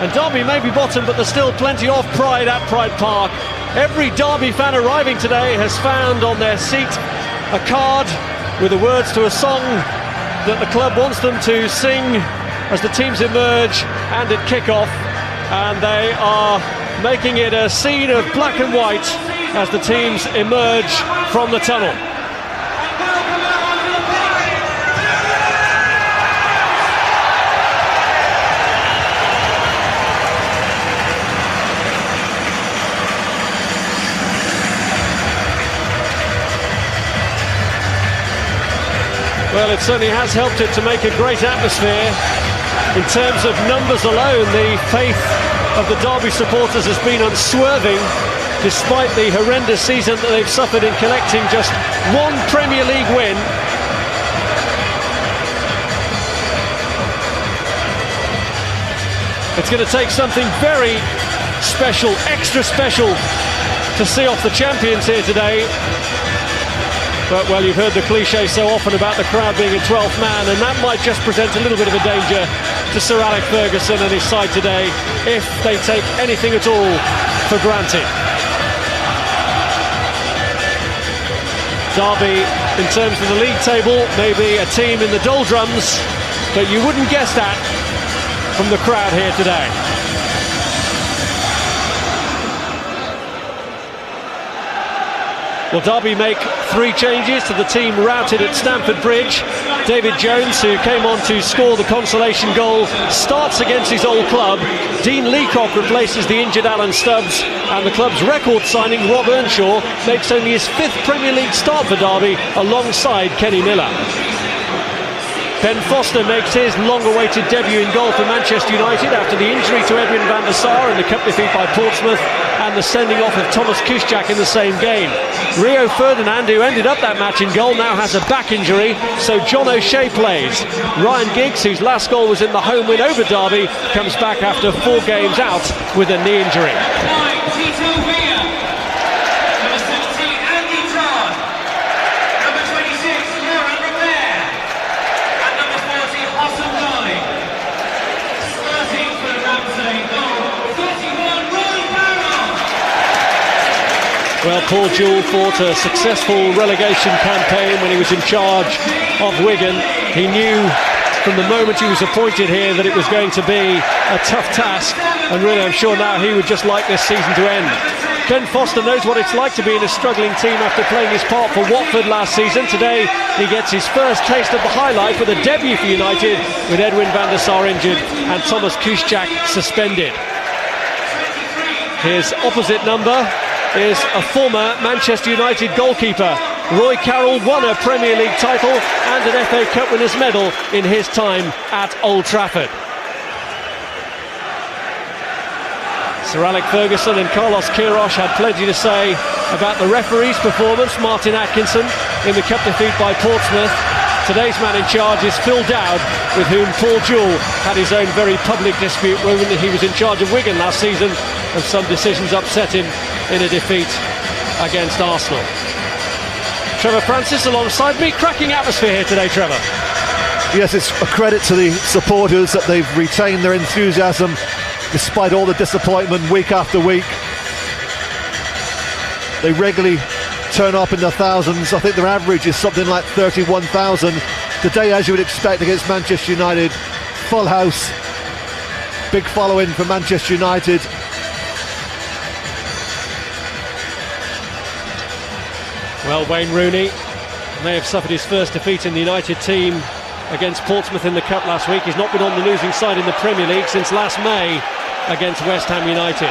And Derby may be bottom, but there's still plenty of pride at Pride Park. Every Derby fan arriving today has found on their seat a card with the words to a song that the club wants them to sing as the teams emerge and at kick-off. And they are making it a scene of black and white as the teams emerge from the tunnel. Well, it certainly has helped it to make a great atmosphere. In terms of numbers alone, the faith of the Derby supporters has been unswerving, despite the horrendous season that they've suffered in collecting just one Premier League win. It's going to take something very special, extra special, to see off the champions here today. But, well, you've heard the cliche so often about the crowd being a 12th man, and that might just present a little bit of a danger to Sir Alex Ferguson and his side today if they take anything at all for granted. Derby, in terms of the league table, maybe a team in the doldrums, but you wouldn't guess that from the crowd here today. Well, Derby make 3 changes to the team routed at Stamford Bridge. David Jones, who came on to score the consolation goal, starts against his old club. Dean Leacock replaces the injured Alan Stubbs, and the club's record signing, Rob Earnshaw, makes only his 5th Premier League start for Derby alongside Kenny Miller. Ben Foster makes his long-awaited debut in goal for Manchester United after the injury to Edwin van der Sar in the cup defeat by Portsmouth and the sending off of Thomas Kuszczak in the same game. Rio Ferdinand, who ended up that match in goal, now has a back injury, so John O'Shea plays. Ryan Giggs, whose last goal was in the home win over Derby, comes back after 4 games out with a knee injury. Well, Paul Jewell fought a successful relegation campaign when he was in charge of Wigan. He knew from the moment he was appointed here that it was going to be a tough task, and really I'm sure now he would just like this season to end. Ben Foster knows what it's like to be in a struggling team after playing his part for Watford last season. Today he gets his first taste of the high life with a debut for United, with Edwin van der Sar injured and Thomas Kuszczak suspended. His opposite number is a former Manchester United goalkeeper. Roy Carroll won a Premier League title and an FA Cup winners' medal in his time at Old Trafford. Sir Alex Ferguson and Carlos Queiroz had plenty to say about the referee's performance, Martin Atkinson, in the cup defeat by Portsmouth. Today's man in charge is Phil Dowd, with whom Paul Jewell had his own very public dispute when he was in charge of Wigan last season, and some decisions upset him in a defeat against Arsenal. Trevor Francis alongside me. Cracking atmosphere here today, Trevor. Yes, it's a credit to the supporters that they've retained their enthusiasm despite all the disappointment week after week. They regularly turn up in the thousands. I think their average is something like 31,000. Today, as you would expect against Manchester United, full house, big following for Manchester United. Well, Wayne Rooney may have suffered his first defeat in the United team against Portsmouth in the Cup last week. He's not been on the losing side in the Premier League since last May against West Ham United.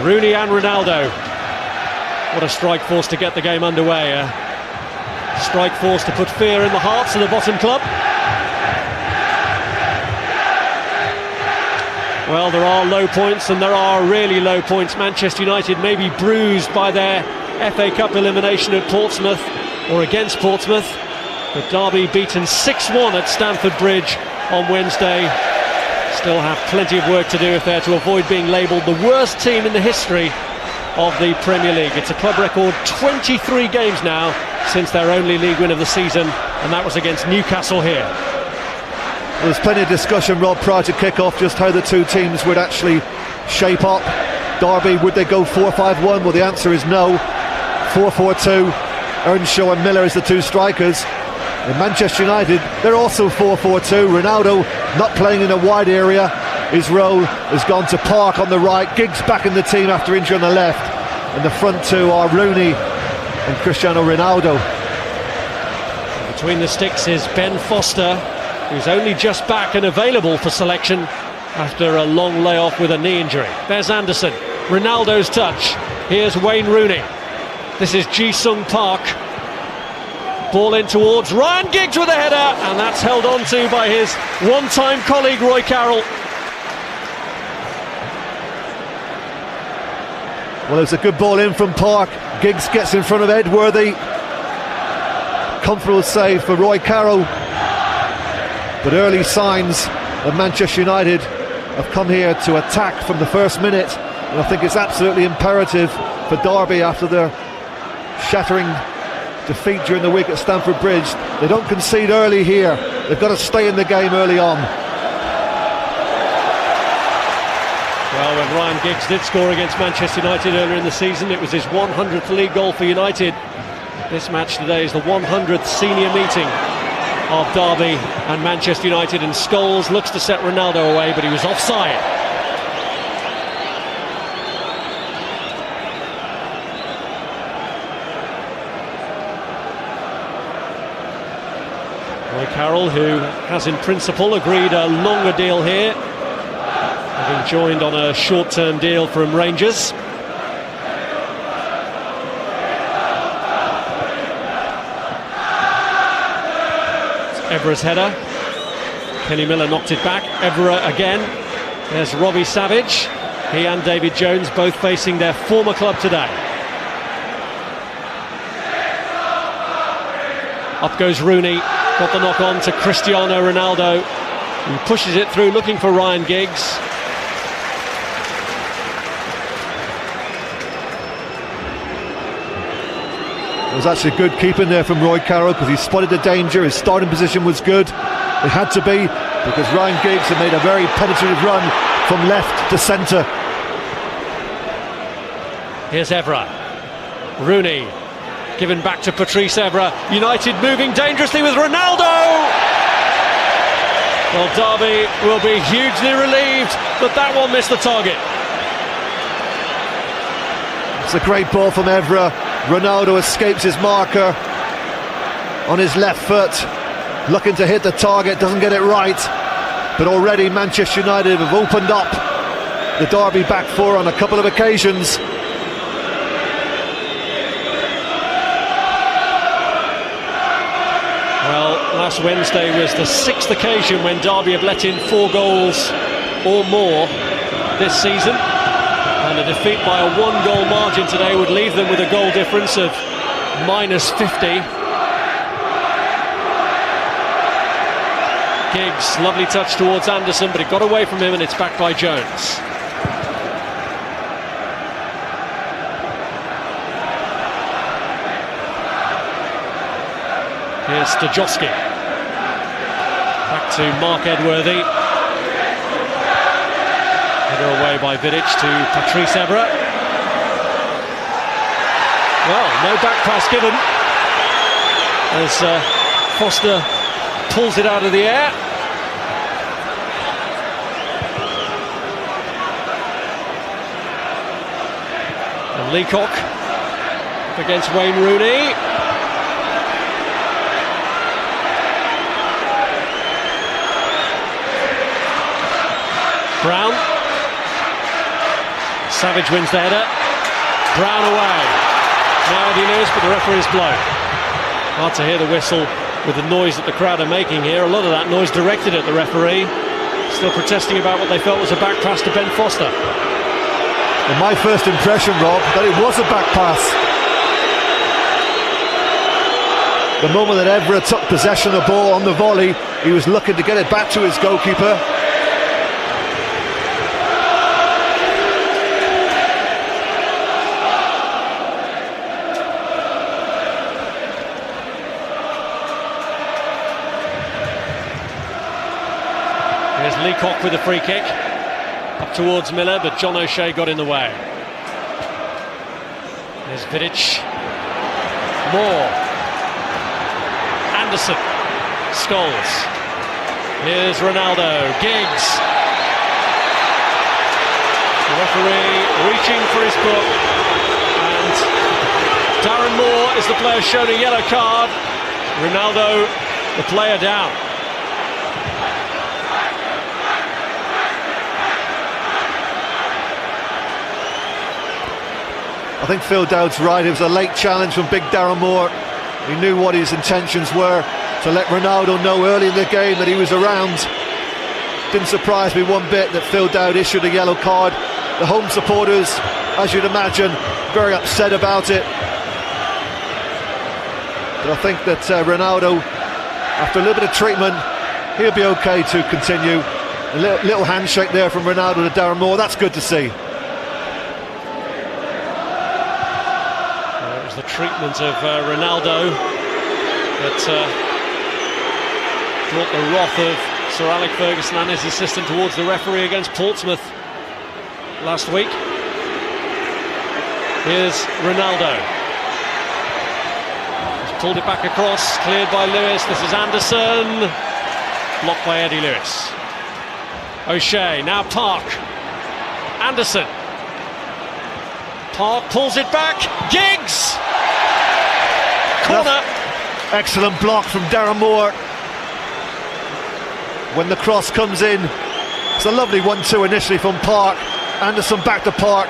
Rooney and Ronaldo. What a strike force to get the game underway. A strike force to put fear in the hearts of the bottom club. Well, there are low points and there are really low points. Manchester United may be bruised by their FA Cup elimination at Portsmouth, or against Portsmouth, but Derby beaten 6-1 at Stamford Bridge on Wednesday. Still have plenty of work to do if they're to avoid being labelled the worst team in the history of the Premier League. It's a club record 23 games now since their only league win of the season, and that was against Newcastle here. There was plenty of discussion, Rob, prior to kick-off, just how the two teams would actually shape up. Derby, would they go 4-5-1? Well, the answer is no. 4-4-2. Earnshaw and Miller as the two strikers. In Manchester United, they're also 4-4-2. Ronaldo not playing in a wide area. His role has gone to Park on the right. Giggs back in the team after injury on the left. And the front two are Rooney and Cristiano Ronaldo. Between the sticks is Ben Foster, who's only just back and available for selection after a long layoff with a knee injury. There's Anderson, Ronaldo's touch. Here's Wayne Rooney. This is Ji-sung Park. Ball in towards Ryan Giggs with a header, and that's held on to by his one-time colleague Roy Carroll. Well, it's a good ball in from Park. Giggs gets in front of Edworthy. Comfortable save for Roy Carroll. But early signs of Manchester United have come here to attack from the first minute. And I think it's absolutely imperative for Derby, after their shattering defeat during the week at Stamford Bridge, they don't concede early here. They've got to stay in the game early on. Well, when Ryan Giggs did score against Manchester United earlier in the season, it was his 100th league goal for United. This match today is the 100th senior meeting of Derby and Manchester United, and Scholes looks to set Ronaldo away, but he was offside. Roy Carroll, who has in principle agreed a longer deal here, having joined on a short-term deal from Rangers. Evra's header. Kenny Miller knocked it back. Evra again. There's Robbie Savage. He and David Jones both facing their former club today. Up goes Rooney. Got the knock on to Cristiano Ronaldo, who pushes it through looking for Ryan Giggs. It was actually good keeping there from Roy Carroll, because he spotted the danger. His starting position was good. It had to be, because Ryan Giggs had made a very penetrative run from left to centre. Here's Evra. Rooney given back to Patrice Evra. United moving dangerously with Ronaldo. Well, Derby will be hugely relieved that that one missed the target. It's a great ball from Evra. Ronaldo escapes his marker on his left foot, looking to hit the target, doesn't get it right. But already Manchester United have opened up the Derby back four on a couple of occasions. Well, last Wednesday was the 6th occasion when Derby have let in 4 goals or more this season. And a defeat by a 1-goal margin today would leave them with a goal difference of -50. Giggs, lovely touch towards Anderson, but it got away from him, and it's back by Jones. Here's Stajowski. Back to Mark Edworthy. Header away by Vidic to Patrice Evra. Well, no back pass given as Foster pulls it out of the air. And Leacock up against Wayne Rooney. Brown. Savage wins the header. Brown away. Now Eddie Lewis, but the referee's blown. Hard to hear the whistle with the noise that the crowd are making here. A lot of that noise directed at the referee. Still protesting about what they felt was a back pass to Ben Foster. And my first impression, Rob, that it was a back pass. The moment that Evra took possession of the ball on the volley, he was looking to get it back to his goalkeeper. Here's Leacock with a free kick. Up towards Miller, but John O'Shea got in the way. There's Vidic. Moore. Anderson. Scholes. Here's Ronaldo. Giggs. The referee reaching for his book. And Darren Moore is the player shown a yellow card. Ronaldo, the player down. I think Phil Dowd's right. It was a late challenge from big Darren Moore. He knew what his intentions were, to let Ronaldo know early in the game that he was around. Didn't surprise me one bit that Phil Dowd issued a yellow card. The home supporters, as you'd imagine, very upset about it. But I think that Ronaldo, after a little bit of treatment, he'll be okay to continue. A little handshake there from Ronaldo to Darren Moore. That's good to see. It was the treatment of Ronaldo that brought the wrath of Sir Alex Ferguson and his assistant towards the referee against Portsmouth last week. Here's Ronaldo. He's pulled it back across, cleared by Lewis. This is Anderson. Blocked by Eddie Lewis. O'Shea, now Park. Anderson. Park pulls it back. Giggs! Corner. Excellent block from Darren Moore. When the cross comes in, it's a lovely 1-2 initially from Park. Anderson back to Park.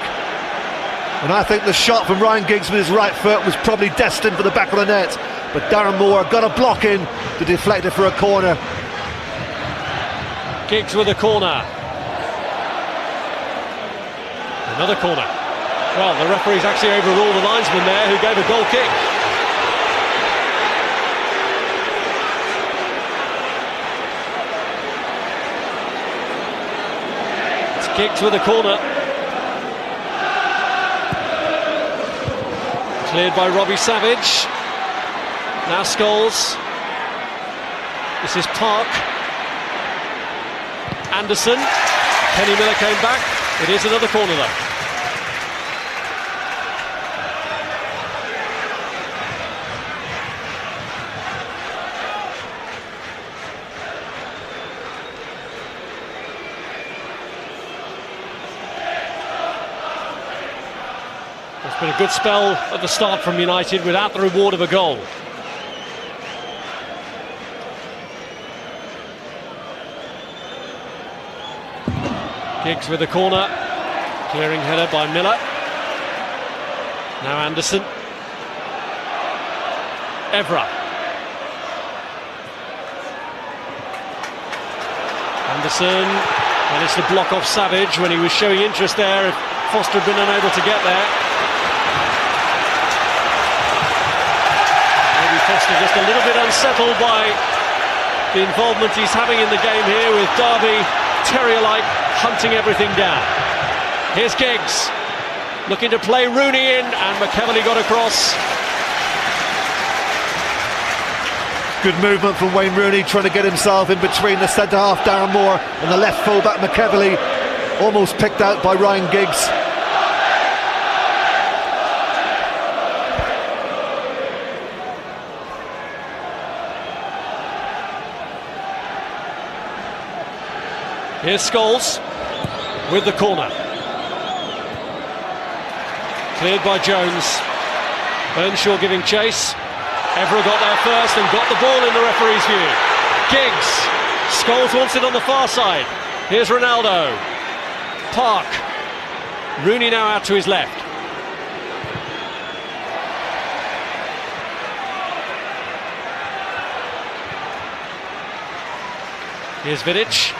And I think the shot from Ryan Giggs with his right foot was probably destined for the back of the net. But Darren Moore got a block in to deflect it for a corner. Giggs with a corner. Another corner. Well, the referee's actually overruled the linesman there who gave a goal kick. It's Giggs with a corner. Cleared by Robbie Savage. Now Scholes. This is Park. Anderson. Kenny Miller came back. It is another corner though. It's been a good spell at the start from United without the reward of a goal. Giggs with the corner, clearing header by Miller. Now Anderson. Evra. Anderson managed to block off Savage when he was showing interest there. If Foster had been unable to get there. Maybe Foster just a little bit unsettled by the involvement he's having in the game here with Derby, terrier-like, hunting everything down. Here's Giggs, looking to play Rooney in, and McEvoy got across. Good movement from Wayne Rooney, trying to get himself in between the centre-half Darren Moore and the left full-back McEvoy, almost picked out by Ryan Giggs. Here's Scholes with the corner. Cleared by Jones. Earnshaw giving chase. Evra got there first and got the ball in the referee's view. Giggs. Scholes wants it on the far side. Here's Ronaldo. Park. Rooney now out to his left. Here's Vidic.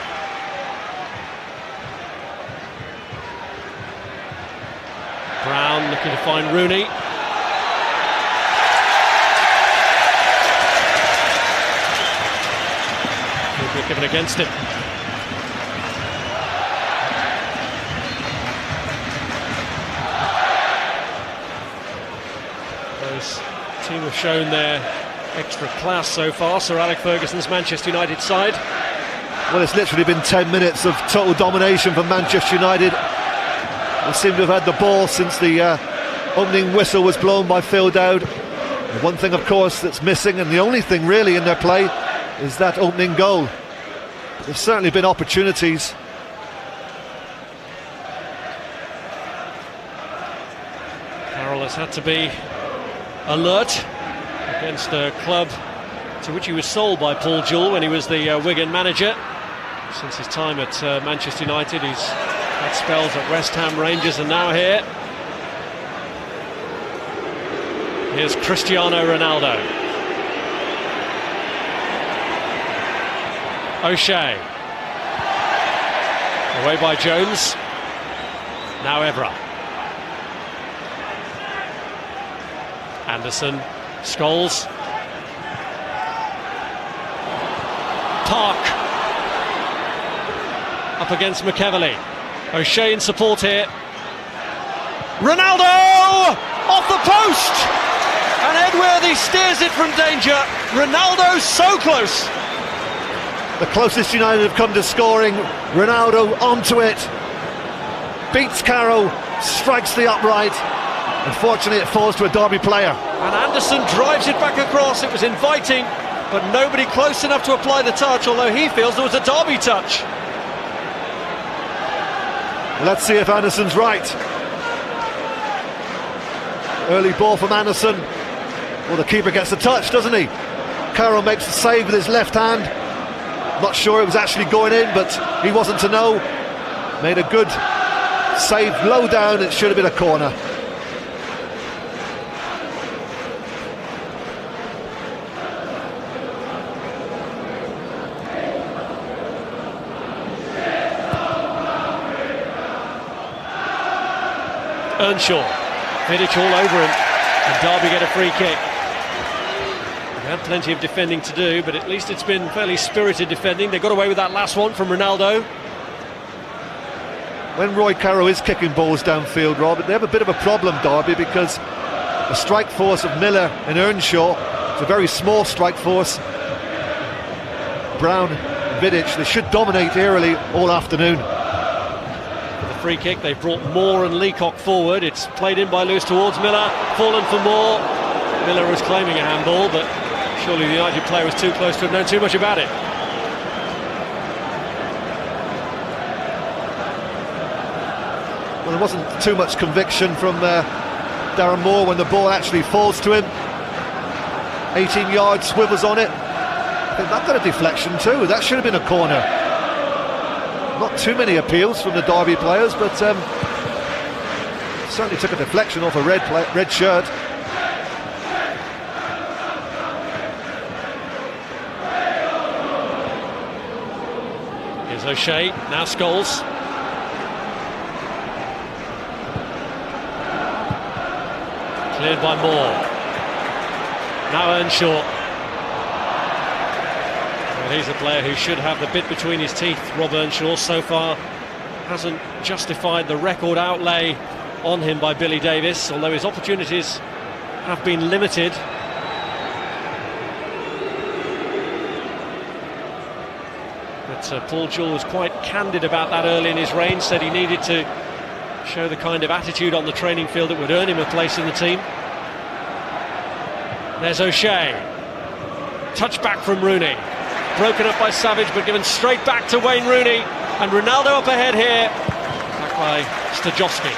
Brown looking to find Rooney. Given against him. Those team have shown their extra class so far, Sir Alex Ferguson's Manchester United side. Well, it's literally been 10 minutes of total domination from Manchester United. They seem to have had the ball since the opening whistle was blown by Phil Dowd. The one thing, of course, that's missing, and the only thing really in their play, is that opening goal. There's certainly been opportunities. Carroll has had to be alert against a club to which he was sold by Paul Jewell when he was the Wigan manager. Since his time at Manchester United, he's had spells at West Ham, Rangers, and now here. Here's Cristiano Ronaldo. O'Shea. Away by Jones. Now Evra. Anderson. Scholes. Park. Up against McEverley. O'Shea in support here. Ronaldo! Off the post! And Edworthy steers it from danger. Ronaldo so close. The closest United have come to scoring. Ronaldo onto it. Beats Carroll, strikes the upright. Unfortunately, it falls to a Derby player. And Anderson drives it back across. It was inviting, but nobody close enough to apply the touch, although he feels there was a Derby touch. Let's see if Anderson's right. Early ball from Anderson. Well, the keeper gets the touch, doesn't he? Carroll makes the save with his left hand. Not sure it was actually going in, but he wasn't to know. Made a good save low down. It should have been a corner. Earnshaw, Vidic all over him, and Derby get a free kick. They had plenty of defending to do, but at least it's been fairly spirited defending. They got away with that last one from Ronaldo. When Roy Carroll is kicking balls downfield, Robert, they have a bit of a problem, Derby, because the strike force of Miller and Earnshaw is a very small strike force. Brown, Vidic, they should dominate aerially all afternoon. Free kick, they've brought Moore and Leacock forward. It's played in by Lewis towards Miller, fallen for Moore. Miller was claiming a handball, but surely the United player was too close to have known too much about it. Well, there wasn't too much conviction from Darren Moore when the ball actually falls to him. 18 yards, swivels on it. I think that got a deflection too. That should have been a corner. Not too many appeals from the Derby players, but certainly took a deflection off a red shirt. Here's O'Shea, now Scholes. Cleared by Moore. Now Earnshaw. He's a player who should have the bit between his teeth. Rob Earnshaw so far hasn't justified the record outlay on him by Billy Davies, although his opportunities have been limited. But Paul Jewell was quite candid about that early in his reign, said he needed to show the kind of attitude on the training field that would earn him a place in the team. There's O'Shea. Touch back from Rooney. Broken up by Savage, but given straight back to Wayne Rooney. And Ronaldo up ahead here. Back by Stajowski.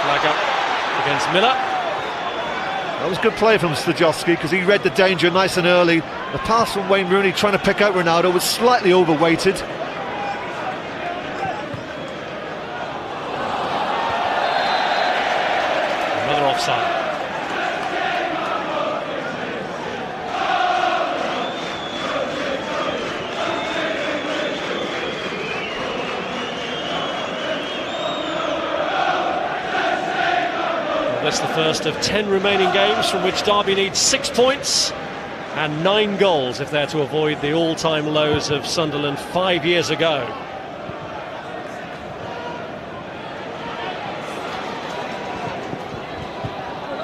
Flag up against Miller. That was good play from Stajowski because he read the danger nice and early. The pass from Wayne Rooney trying to pick out Ronaldo was slightly overweighted. Another offside. That's the first of 10 remaining games from which Derby needs 6 points and 9 goals if they're to avoid the all-time lows of Sunderland 5 years ago.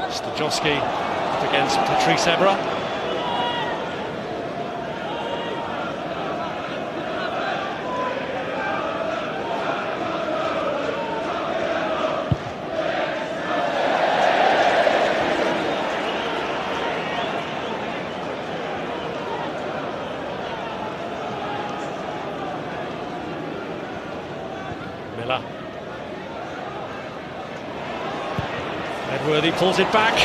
Stajowski up against Patrice Evra. Miller. Edworthy pulls it back.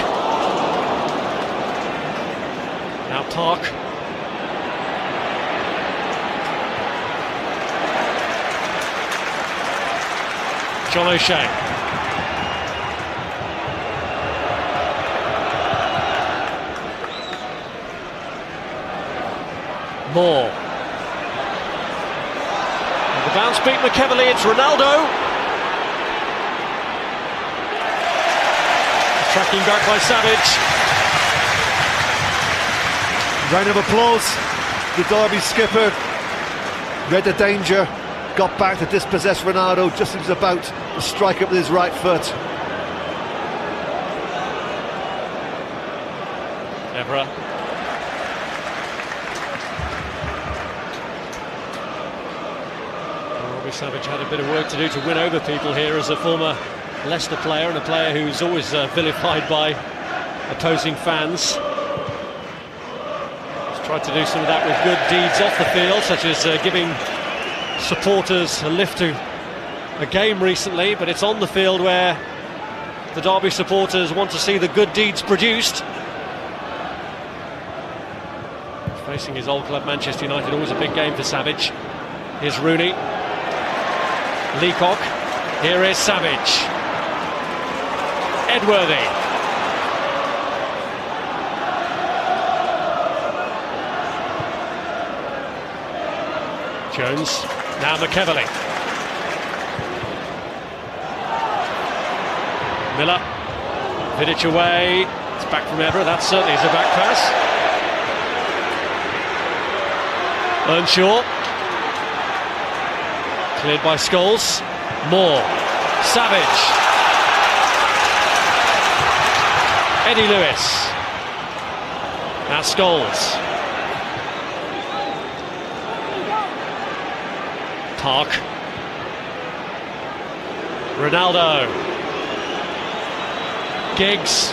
Now Park. John O'Shea. Moore. And the bounce beat McEverly, it's Ronaldo. Tracking back by Savage. Round of applause. The Derby skipper read the danger, got back to dispossess Ronaldo just as he was about to strike it with his right foot. Evra. Robbie Savage had a bit of work to do to win over people here as a former Leicester player and a player who's always vilified by opposing fans. He's tried to do some of that with good deeds off the field, such as giving supporters a lift to a game recently, but it's on the field where the Derby supporters want to see the good deeds produced. Facing his old club Manchester United, always a big game for Savage. Here's Rooney. Leacock. Here is Savage. Edworthy. Jones. Now McEverly. Miller. Vidic away. It's back from Evra. That certainly is a back pass. Earnshaw. Cleared by Scholes. Moore. Savage. Eddie Lewis. Now Scholes. Park. Ronaldo. Giggs.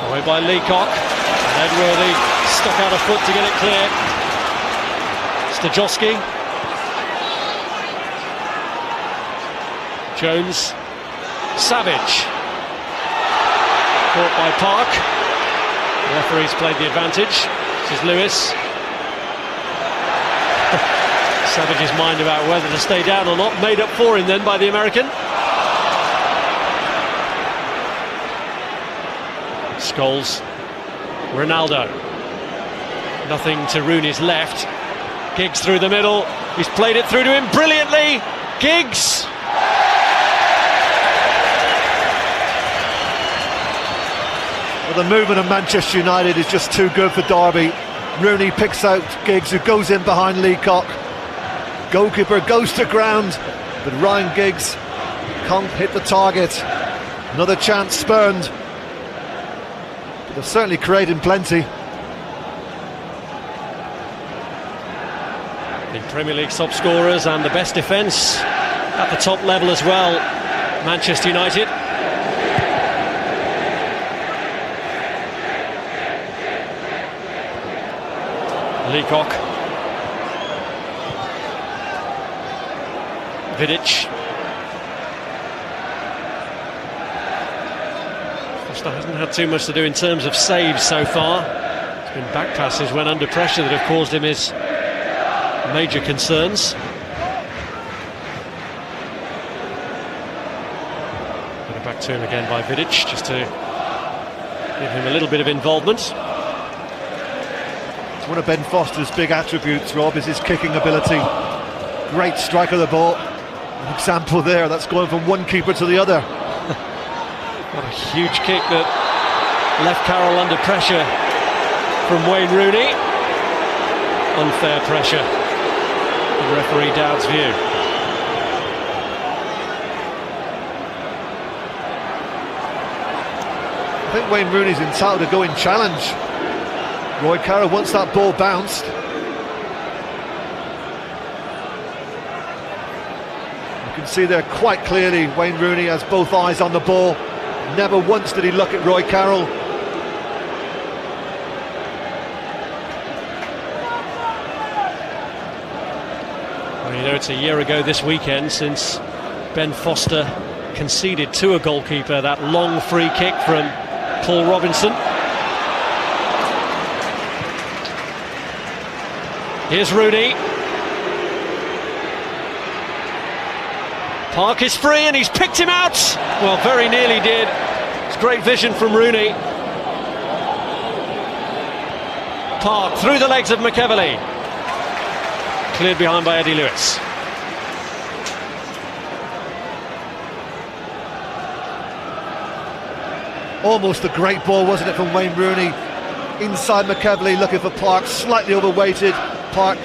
Away by Leacock. And Edworthy stuck out a foot to get it clear. Stajowski. Jones. Savage. Caught by Park. The referee's played the advantage. This is Lewis. Savage's mind about whether to stay down or not made up for him then by the American. Scholes. Ronaldo. Nothing to Rooney's left. Giggs through the middle. He's played it through to him brilliantly. Giggs. Well, the movement of Manchester United is just too good for Derby. Rooney picks out Giggs, who goes in behind Leacock. Goalkeeper goes to ground, but Ryan Giggs can't hit the target. Another chance spurned. But they're certainly creating plenty. The Premier League top scorers and the best defence at the top level as well, Manchester United. Leacock. Vidic. Foster hasn't had too much to do in terms of saves so far. It's been back passes when under pressure that have caused him his major concerns. Put it back to him again by Vidic, just to give him a little bit of involvement. One of Ben Foster's big attributes, Rob, is his kicking ability. Great strike of the ball. An example there, that's going from one keeper to the other. What a huge kick that left Carroll under pressure from Wayne Rooney. Unfair pressure, in referee Dowd's view. I think Wayne Rooney's entitled to go in challenge. Roy Carroll wants that ball bounced. You can see there quite clearly Wayne Rooney has both eyes on the ball. Never once did he look at Roy Carroll. Well, you know, it's a year ago this weekend since Ben Foster conceded to a goalkeeper that long free kick from Paul Robinson. Here's Rooney. Park is free and he's picked him out. Well, very nearly did. It's great vision from Rooney. Park through the legs of McEverley. Cleared behind by Eddie Lewis. Almost a great ball, wasn't it, from Wayne Rooney? Inside McEverley, looking for Park, slightly overweighted. Park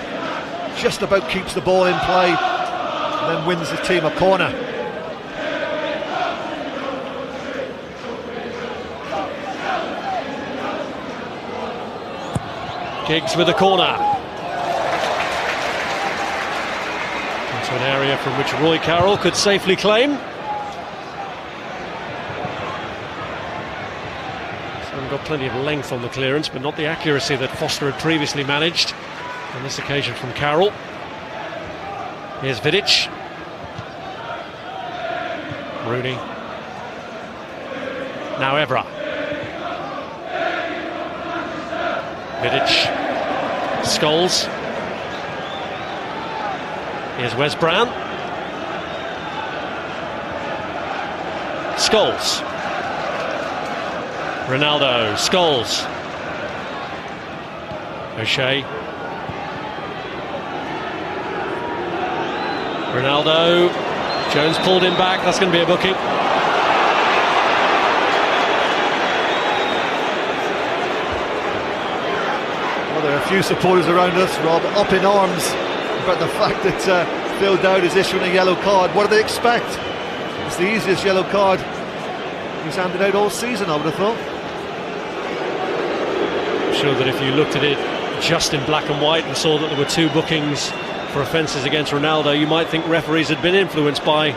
just about keeps the ball in play and then wins the team a corner. Giggs with a corner. Into an area from which Roy Carroll could safely claim. Got plenty of length on the clearance, but not the accuracy that Foster had previously managed on this occasion from Carroll. Here's Vidic. Rooney. Now Evra. Vidic. Scholes. Here's Wes Brown. Scholes. Ronaldo, Scholes, O'Shea, Ronaldo, Jones pulled him back, that's going to be a booking. Well, there are a few supporters around us, Rob, up in arms about the fact that Phil Dowd is issuing a yellow card. What do they expect? It's the easiest yellow card he's handed out all season, I would have thought. Sure that if you looked at it just in black and white and saw that there were two bookings for offences against Ronaldo, you might think referees had been influenced by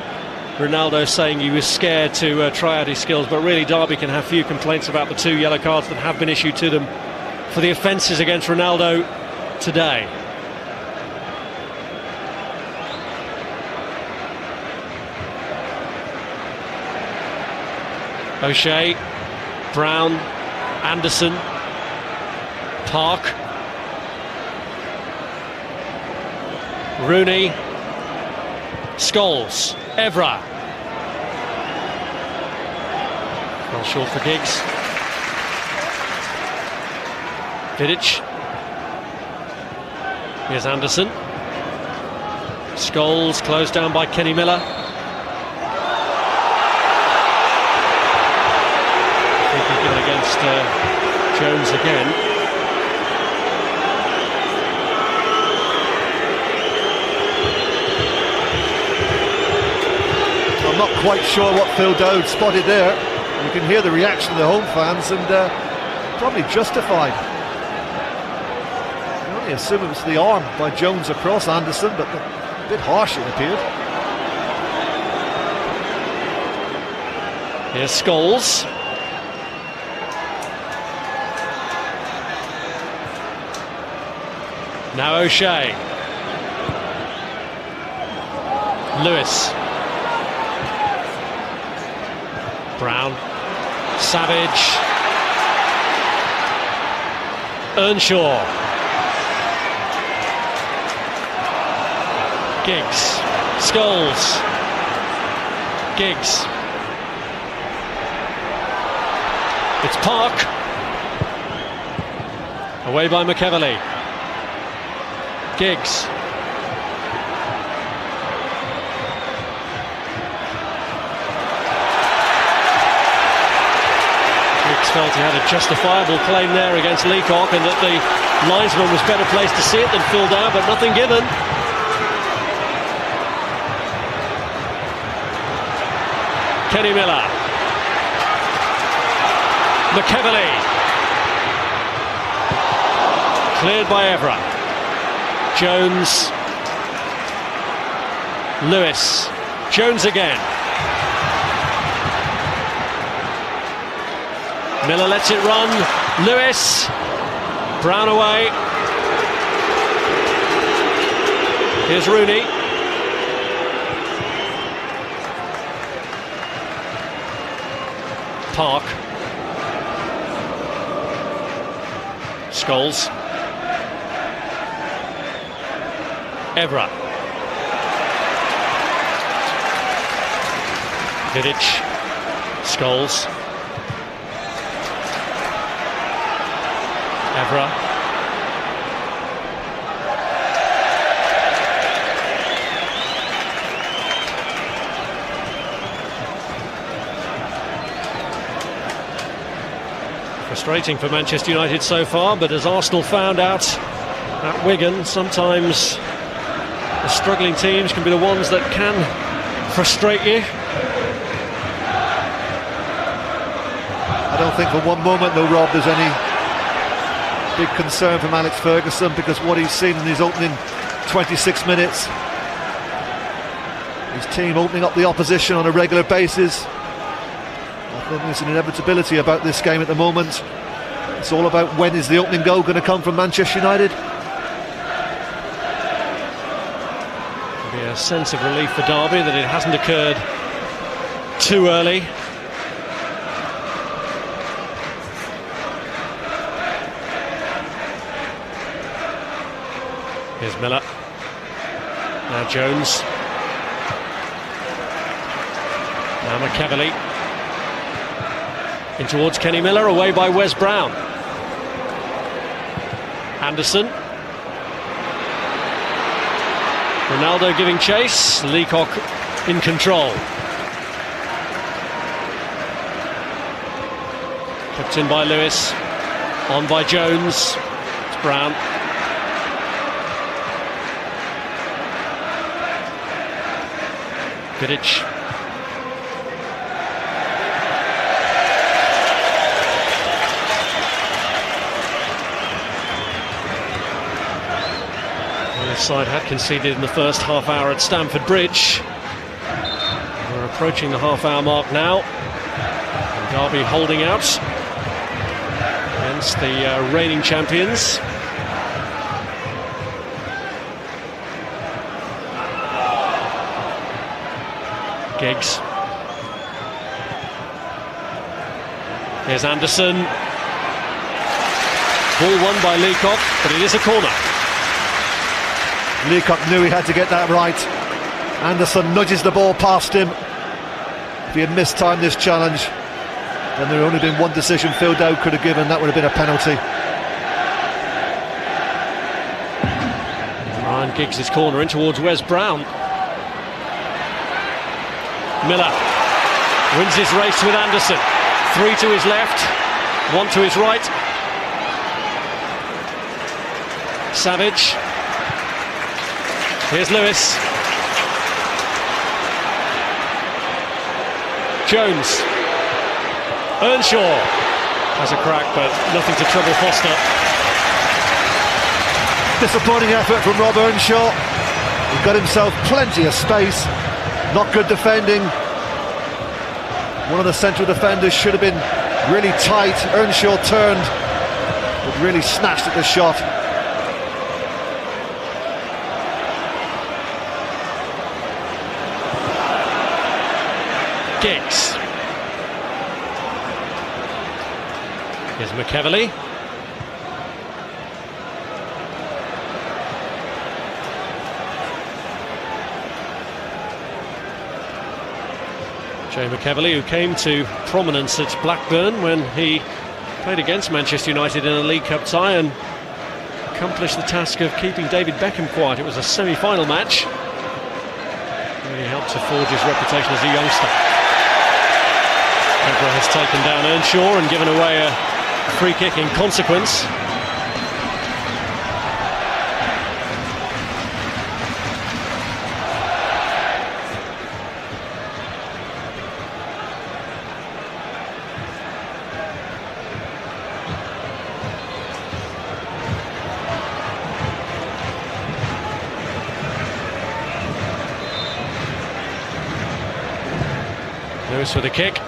Ronaldo saying he was scared to try out his skills, but really Derby can have few complaints about the two yellow cards that have been issued to them for the offences against Ronaldo today. O'Shea, Brown, Anderson, Park, Rooney, Scholes, Evra. Well short for Giggs. Vidic. Here's Anderson. Scholes closed down by Kenny Miller. I think he's going against Jones again. I'm not quite sure what Phil Dowd spotted there. You can hear the reaction of the home fans, and probably justified. I only assume it was the arm by Jones across Anderson, but a bit harsh it appeared. Here's Scholes. Now O'Shea. Lewis. Brown, Savage, Earnshaw, Giggs, Scholes, Giggs, it's Park, away by McEverley, Giggs. Felt he had a justifiable claim there against Leacock, and that the linesman was better placed to see it than Phil Dowd, but nothing given. Kenny Miller, McEverley, cleared by Evra. Jones, Lewis, Jones again. Miller lets it run, Lewis, Brown away. Here's Rooney. Park. Scholes. Evra. Vidic. Scholes. Evra. Frustrating for Manchester United so far, but as Arsenal found out at Wigan, sometimes the struggling teams can be the ones that can frustrate you. I don't think for one moment, though, Rob, there's any big concern from Alex Ferguson, because what he's seen in his opening 26 minutes, his team opening up the opposition on a regular basis. I think there's an inevitability about this game at the moment. It's all about when is the opening goal going to come from Manchester United. There'll be a sense of relief for Derby that it hasn't occurred too early. Here's Miller. Now Jones. Now McEverley. In towards Kenny Miller, away by Wes Brown. Anderson. Ronaldo giving chase. Leacock in control. Kept in by Lewis. On by Jones. It's Brown. Vidic. The side had conceded in the first half hour at Stamford Bridge. We're approaching the half-hour mark now. And Derby holding out against the reigning champions. Giggs. Here's Anderson. Ball won by Leacock, but it is a corner. Leacock knew he had to get that right. Anderson nudges the ball past him. If he had mistimed this challenge, then there had only been one decision Phil Dowd could have given. That would have been a penalty. Ryan Giggs' corner in towards Wes Brown. Miller wins his race with Anderson. 3 to his left, 1 to his right. Savage. Here's Lewis. Jones. Earnshaw has a crack, but nothing to trouble Foster. Disappointing effort from Rob Earnshaw. He got himself plenty of space. Not good defending. One of the central defenders should have been really tight. Earnshaw turned, but really snatched at the shot. Giggs. Here's McEverley. Joe McEverley, who came to prominence at Blackburn when he played against Manchester United in a League Cup tie and accomplished the task of keeping David Beckham quiet. It was a semi-final match. Really helped to forge his reputation as a youngster. Evra has taken down Earnshaw and given away a free kick in consequence. Lewis with a kick.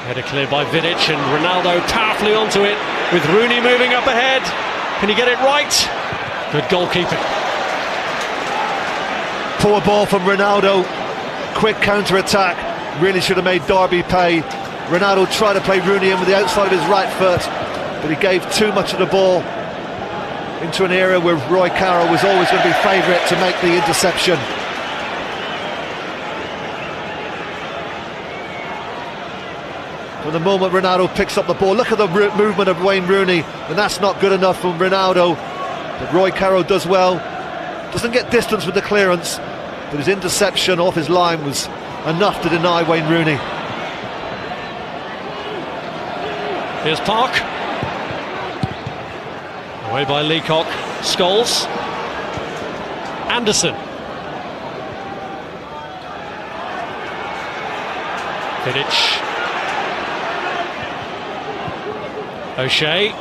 Header cleared by Vidic, and Ronaldo powerfully onto it with Rooney moving up ahead. Can he get it right? Good goalkeeping. Poor ball from Ronaldo. Quick counter-attack. Really should have made Derby pay. Ronaldo tried to play Rooney in with the outside of his right foot, but he gave too much of the ball into an area where Roy Carroll was always going to be favourite to make the interception. From the moment Ronaldo picks up the ball, look at the movement of Wayne Rooney, and that's not good enough from Ronaldo. But Roy Carroll does well, doesn't get distance with the clearance, but his interception off his line was enough to deny Wayne Rooney. Here's Park. Away by Leacock. Scholes. Anderson. Vidic. O'Shea.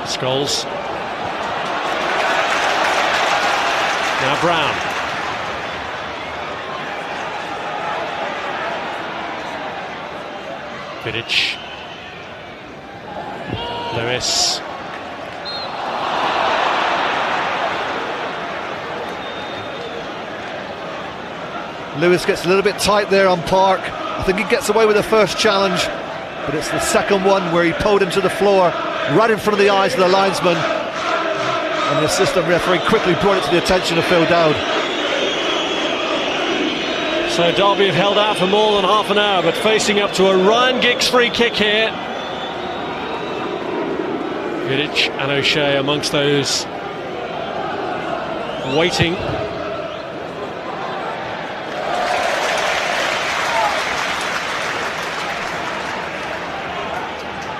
Scholes. Now Brown. Vidic. Lewis. Lewis gets a little bit tight there on Park. I think he gets away with the first challenge, but it's the second one where he pulled him to the floor, right in front of the eyes of the linesman, and the assistant referee quickly brought it to the attention of Phil Dowd. So Derby have held out for more than half an hour, but facing up to a Ryan Giggs free kick here. Vidic and O'Shea amongst those waiting.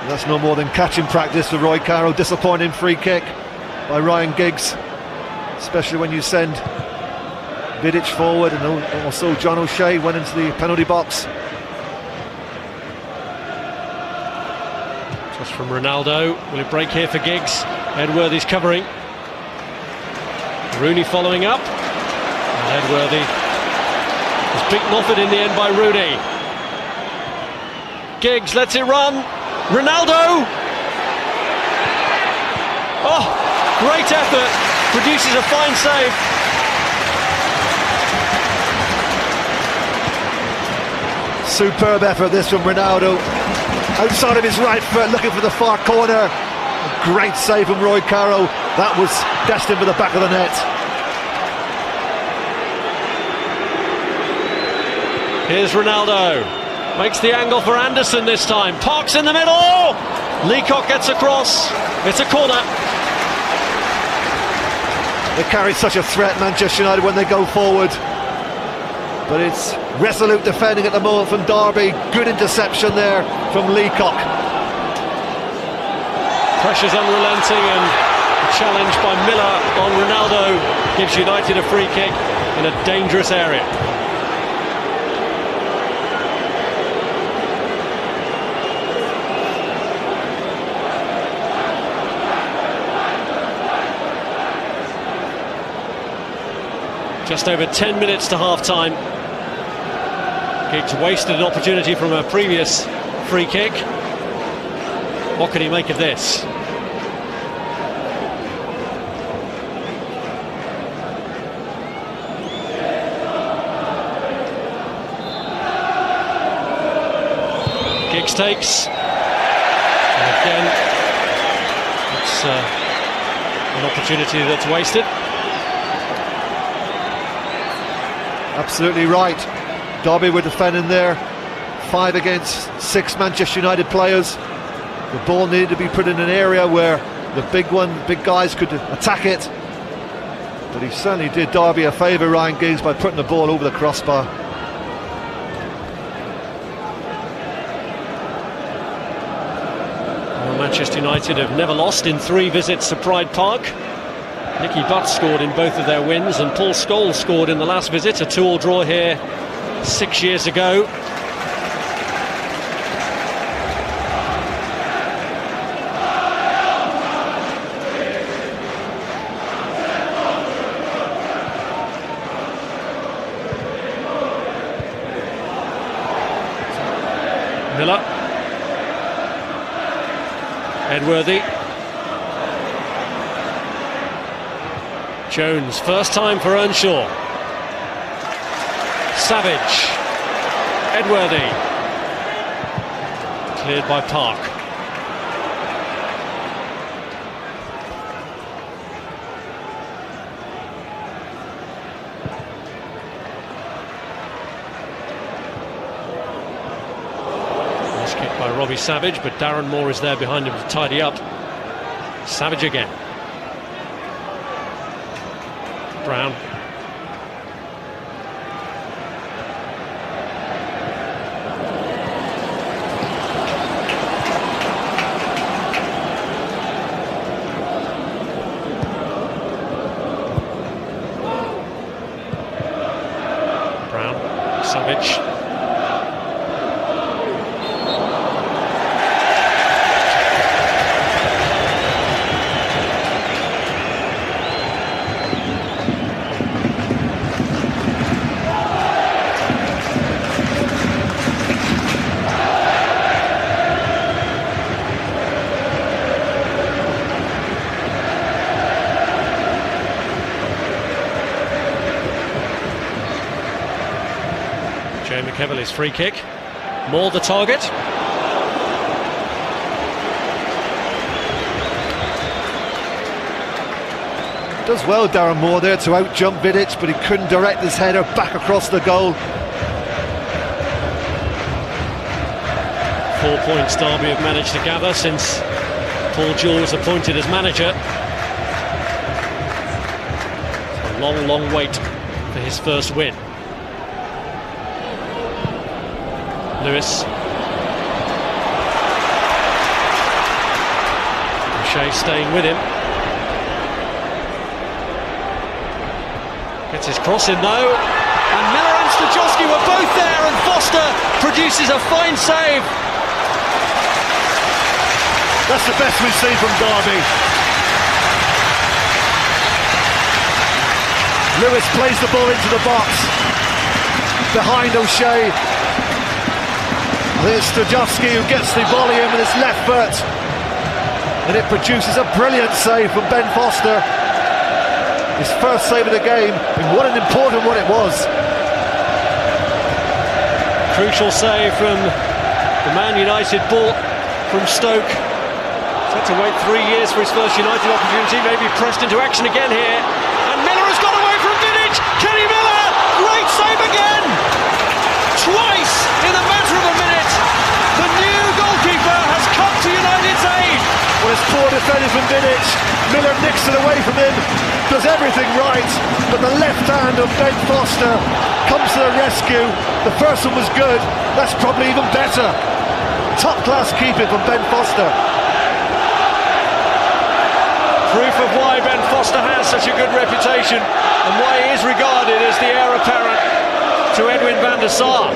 That's no more than catching practice for Roy Carroll. Disappointing free kick by Ryan Giggs, especially when you send Vidic forward, and also John O'Shea went into the penalty box. Just from Ronaldo. Will it break here for Giggs? Edworthy's covering. Rooney following up. And Edworthy was beaten off it in the end by Rooney. Giggs lets it run. Ronaldo! Oh, great effort. Produces a fine save. Superb effort this from Ronaldo. Outside of his right foot, looking for the far corner. A great save from Roy Carroll. That was destined for the back of the net. Here's Ronaldo. Makes the angle for Anderson this time. Park's in the middle. Leacock gets across. It's a corner. They carry such a threat, Manchester United, when they go forward. But it's resolute defending at the moment from Derby. Good interception there from Leacock. Pressure's unrelenting, and a challenge by Miller on Ronaldo gives United a free kick in a dangerous area. Just over 10 minutes to half-time. Giggs wasted an opportunity from a previous free kick. What can he make of this? Giggs takes. And again, it's an opportunity that's wasted. Absolutely right. Derby were defending there. 5 against 6 Manchester United players. The ball needed to be put in an area where the big guys could attack it. But he certainly did Derby a favour, Ryan Giggs, by putting the ball over the crossbar. Well, Manchester United have never lost in 3 visits to Pride Park. Nicky Butt scored in both of their wins, and Paul Scholes scored in the last visit, a 2-2 draw here 6 years ago. Miller. Edworthy. Jones, first time for Earnshaw. Savage. Edworthy. Cleared by Park. Nice kick by Robbie Savage, but Darren Moore is there behind him to tidy up. Savage again. Brown. Savage. Jay McEvely's free kick. Moore the target. Does well, Darren Moore, there to out-jump Vidic, but he couldn't direct his header back across the goal. 4 points Derby have managed to gather since Paul Jewell was appointed as manager. It's a long, long wait for his first win. Lewis. O'Shea staying with him. Gets his cross in though. And Miller and Stajowski were both there, and Foster produces a fine save. That's the best we've seen from Derby. Lewis plays the ball into the box. Behind O'Shea. I think it's Stajowski who gets the volley in with his left foot, and it produces a brilliant save from Ben Foster. His first save of the game, and what an important one it was. Crucial save from the Man United bought from Stoke. He's had to wait 3 years for his first United opportunity, maybe pressed into action again here. And Miller has got away from Vidic! Kenny Miller! Great save again! Twice in a matter of a minute, the new goalkeeper has come to United's aid. Well, it's poor defending from Vidic. Miller nicks it away from him, does everything right, but the left hand of Ben Foster comes to the rescue. The first one was good, that's probably even better. Top class keeping from Ben Foster. Proof of why Ben Foster has such a good reputation and why he is regarded as the heir apparent to Edwin van der Sar.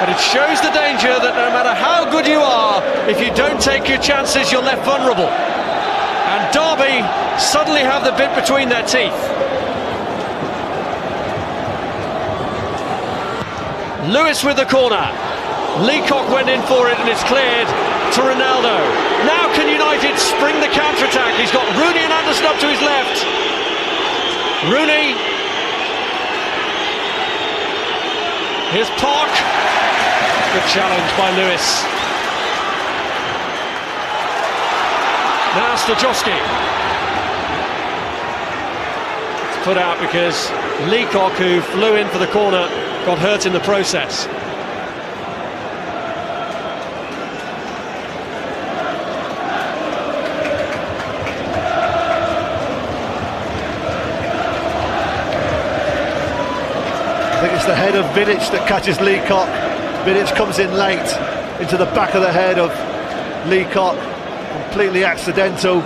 But it shows the danger that no matter how good you are, if you don't take your chances, you're left vulnerable. And Derby suddenly have the bit between their teeth. Lewis with the corner. Leacock went in for it and it's cleared to Ronaldo. Now can United spring the counter-attack? He's got Rooney and Anderson up to his left. Rooney. Here's Park. Good challenge by Lewis. Now Stajowski. It's put out because Leacock, who flew in for the corner, got hurt in the process. I think it's the head of Vidic that catches Leacock. Vidic comes in late into the back of the head of Leacock, completely accidental.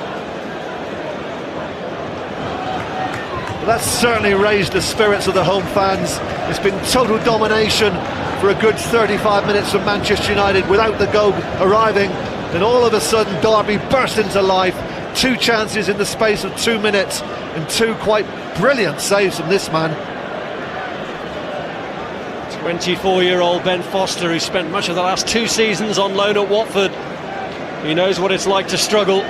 But that's certainly raised the spirits of the home fans. It's been total domination for a good 35 minutes from Manchester United without the goal arriving. Then all of a sudden Derby burst into life. 2 chances in the space of 2 minutes and 2 quite brilliant saves from this man. 24-year-old Ben Foster, who spent much of the last 2 seasons on loan at Watford. He knows what it's like to struggle.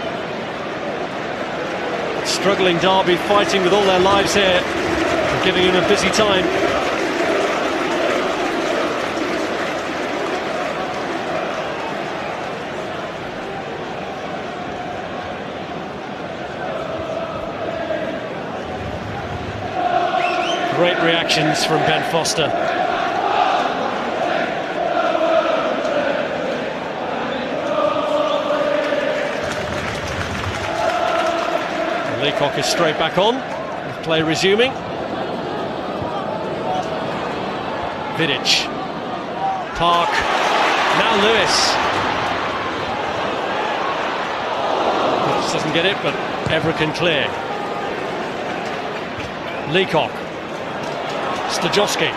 Struggling Derby fighting with all their lives here. giving him a busy time. Great reactions from Ben Foster. Leacock is straight back on, with play resuming. Vidic, Park, now Lewis. Just doesn't get it, but Evra can clear. Leacock, Stajowski.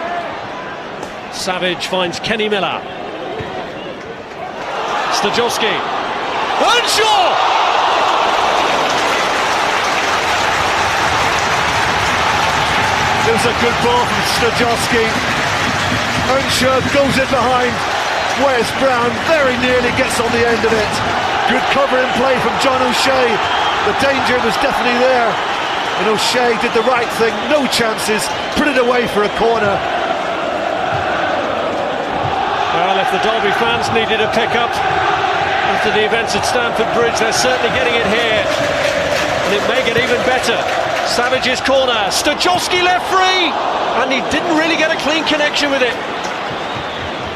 Savage finds Kenny Miller. Stajowski, Earnshaw! It was a good ball from Stajowski. Earnshaw goes in behind. Wes Brown very nearly gets on the end of it. Good cover in play from John O'Shea. The danger was definitely there. And O'Shea did the right thing, no chances, put it away for a corner. Well, if the Derby fans needed a pick-up after the events at Stamford Bridge, they're certainly getting it here. And it may get even better. Savage's corner, Stajowski left free, and he didn't really get a clean connection with it.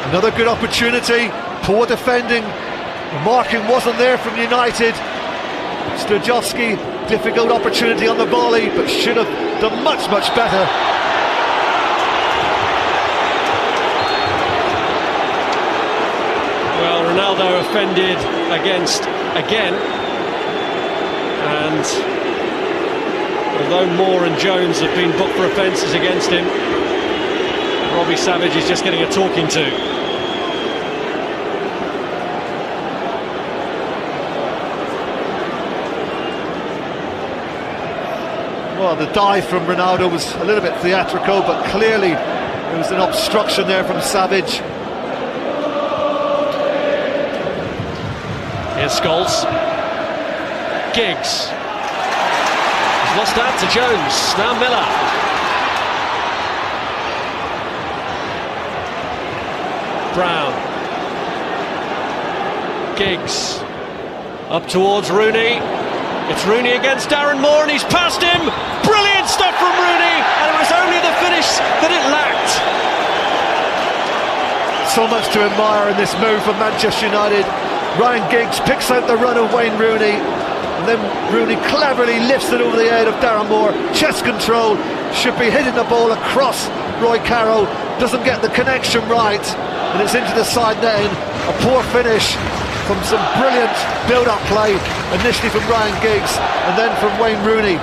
Another good opportunity, poor defending, the marking wasn't there from United. Stajowski, difficult opportunity on the volley, but should have done much, much better. Well, Ronaldo offended against again, and although Moore and Jones have been booked for offences against him, Robbie Savage is just getting a talking to. Well, the dive from Ronaldo was a little bit theatrical, but clearly there was an obstruction there from Savage. Here's Scholes. Giggs. He's lost out to Jones. Now Miller. Brown. Giggs. Up towards Rooney. It's Rooney against Darren Moore, and he's past him. Brilliant stuff from Rooney, and it was only the finish that it lacked. So much to admire in this move from Manchester United. Ryan Giggs picks out the run of Wayne Rooney, and then Rooney cleverly lifts it over the head of Darren Moore. Chest control, should be hitting the ball across Roy Carroll, doesn't get the connection right, and it's into the side netting. A poor finish from some brilliant build-up play, initially from Ryan Giggs and then from Wayne Rooney.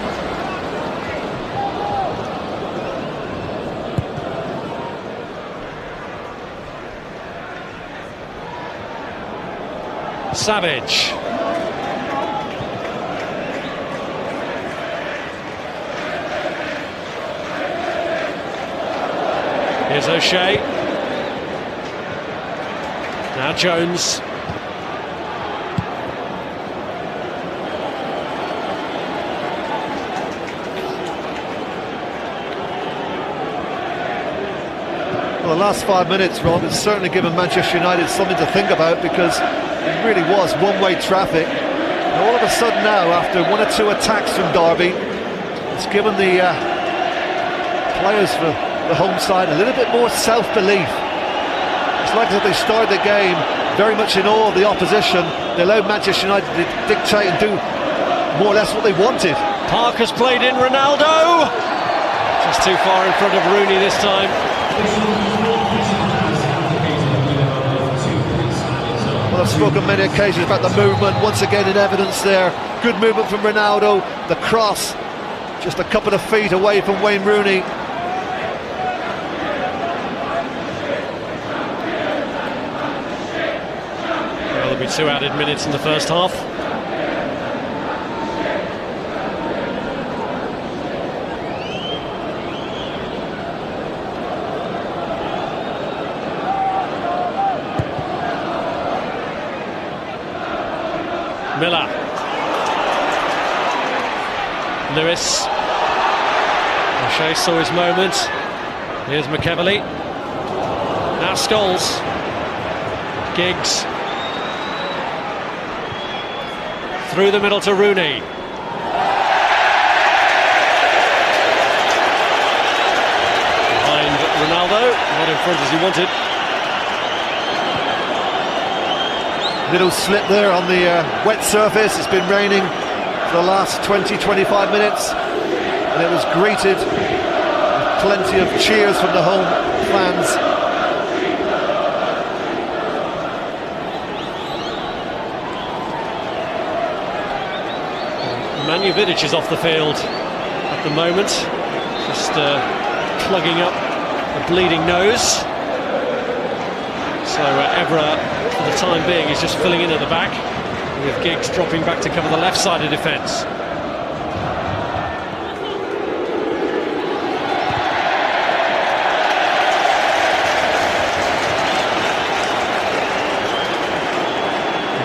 Savage. Here's O'Shea. Now Jones. Well, the last 5 minutes, Rob, has certainly given Manchester United something to think about, because it really was one-way traffic. And all of a sudden now, after one or two attacks from Derby, it's given the players for the home side a little bit more self-belief. It's like as if they started the game very much in awe of the opposition. They allowed Manchester United to dictate and do more or less what they wanted. Park has played in Ronaldo. Just too far in front of Rooney this time. Well, I've spoken many occasions about the movement, once again in evidence there. Good movement from Ronaldo, the cross just a couple of feet away from Wayne Rooney. Well, there'll be 2 added minutes in the first half. Miller. Lewis. O'Shea saw his moment. Here's McEverley. Now Scholes. Giggs. Through the middle to Rooney. Behind Ronaldo, not in front as he wanted. Little slip there on the wet surface. It's been raining for the last 20-25 minutes, and it was greeted with plenty of cheers from the home fans. Nemanja Vidic is off the field at the moment, just plugging up a bleeding nose. So Evra, for the time being, is just filling in at the back, with Giggs dropping back to cover the left side of defence.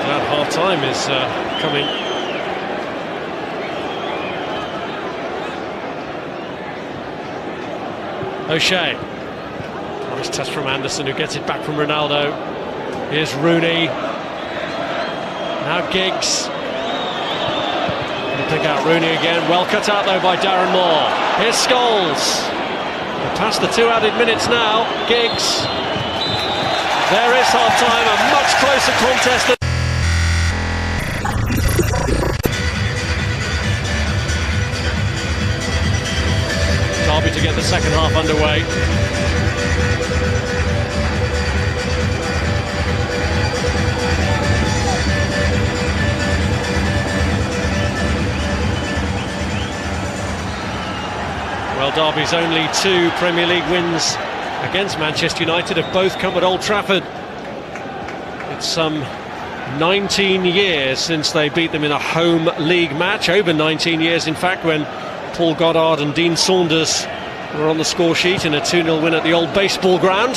Glad half-time is coming. O'Shea. Nice touch from Anderson, who gets it back from Ronaldo. Here's Rooney. Now Giggs. Gonna pick out Rooney again. Well cut out though by Darren Moore. Here's Scholes. We're past the 2 added minutes now. Giggs. There is half-time, a much closer contest. Derby to get the second half underway. Well, Derby's only 2 Premier League wins against Manchester United have both come at Old Trafford. It's some 19 years since they beat them in a home league match, over 19 years in fact, when Paul Goddard and Dean Saunders were on the score sheet in a 2-0 win at the old baseball ground.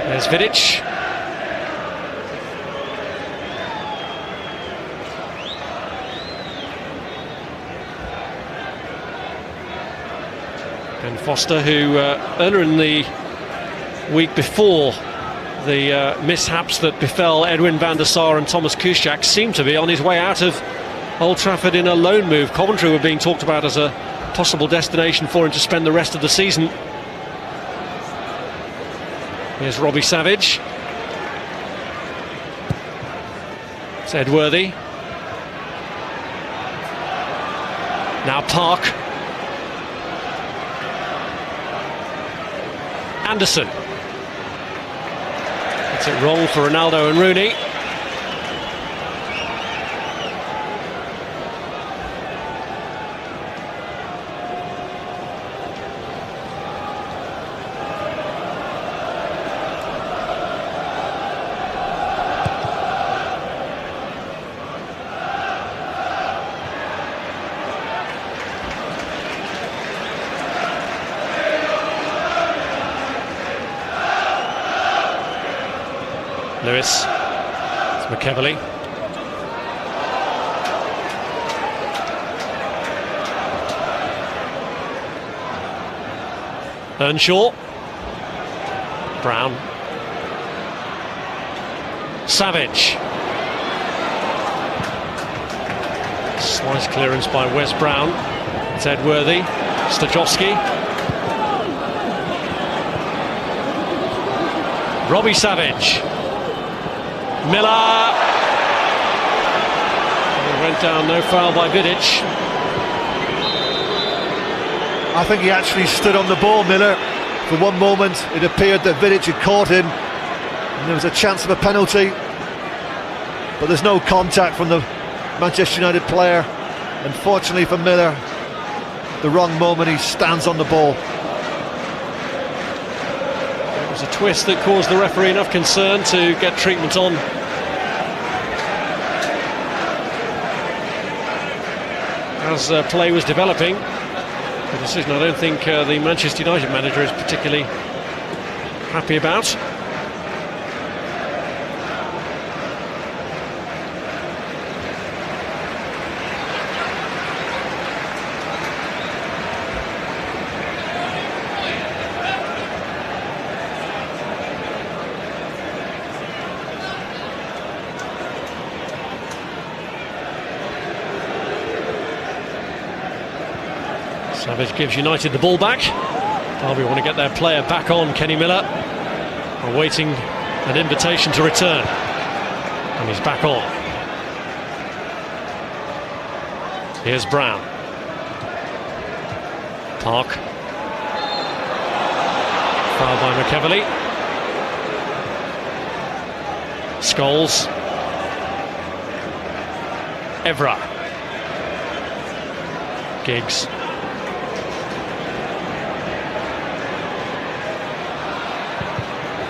There's Vidic. Ben Foster, who earlier in the week before the mishaps that befell Edwin van der Sar and Thomas Kuszczak, seemed to be on his way out of Old Trafford in a loan move. Coventry were being talked about as a possible destination for him to spend the rest of the season. Here's Robbie Savage. It's Edworthy. Now Park. Anderson. It's it wrong for Ronaldo and Rooney. Lewis. It's McEverley. Earnshaw. Brown. Savage. Slice clearance by Wes Brown. It's Edworthy. Stajowski. Robbie Savage. Miller. It went down, no foul by Vidic. I think he actually stood on the ball, Miller. For one moment it appeared that Vidic had caught him and there was a chance of a penalty, but there's no contact from the Manchester United player. Unfortunately for Miller, the wrong moment, he stands on the ball. It was a twist that caused the referee enough concern to get treatment on. As play was developing, the decision I don't think the Manchester United manager is particularly happy about. Savage gives United the ball back. Derby want to get their player back on, Kenny Miller, awaiting an invitation to return. And he's back on. Here's Brown. Park. Foul by McEverley. Scholes. Evra. Giggs.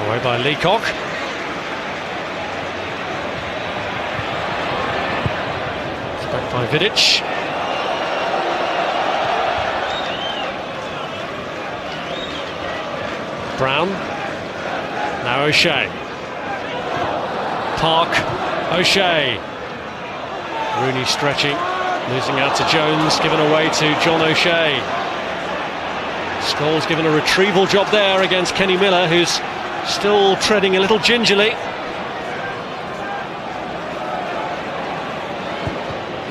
Away by Leacock. It's back by Vidic. Brown. Now O'Shea. Park. O'Shea. Rooney stretching. Losing out to Jones. Given away to John O'Shea. Scholes given a retrieval job there against Kenny Miller, who's still treading a little gingerly.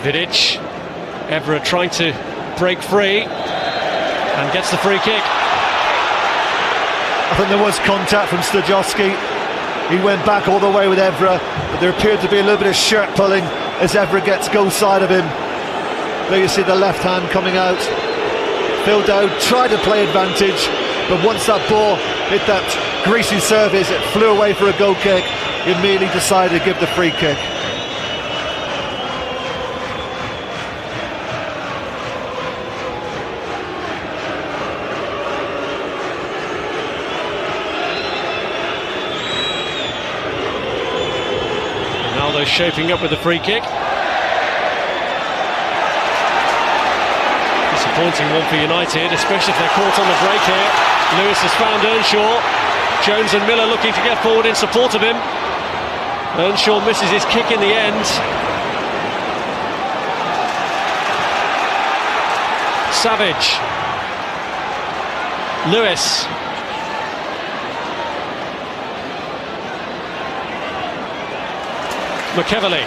Vidic. Evra trying to break free and gets the free kick. I think there was contact from Stajowski. He went back all the way with Evra, but there appeared to be a little bit of shirt pulling as Evra gets go side of him. There you see the left hand coming out. Phil Dowd tried to play advantage, but once that ball hit that greasy surface, it flew away for a goal kick. He immediately decided to give the free kick. Ronaldo shaping up with the free kick. Disappointing one for United, especially if they're caught on the break here. Lewis has found Earnshaw. Jones and Miller looking to get forward in support of him. Earnshaw misses his kick in the end. Savage. Lewis. McEverley.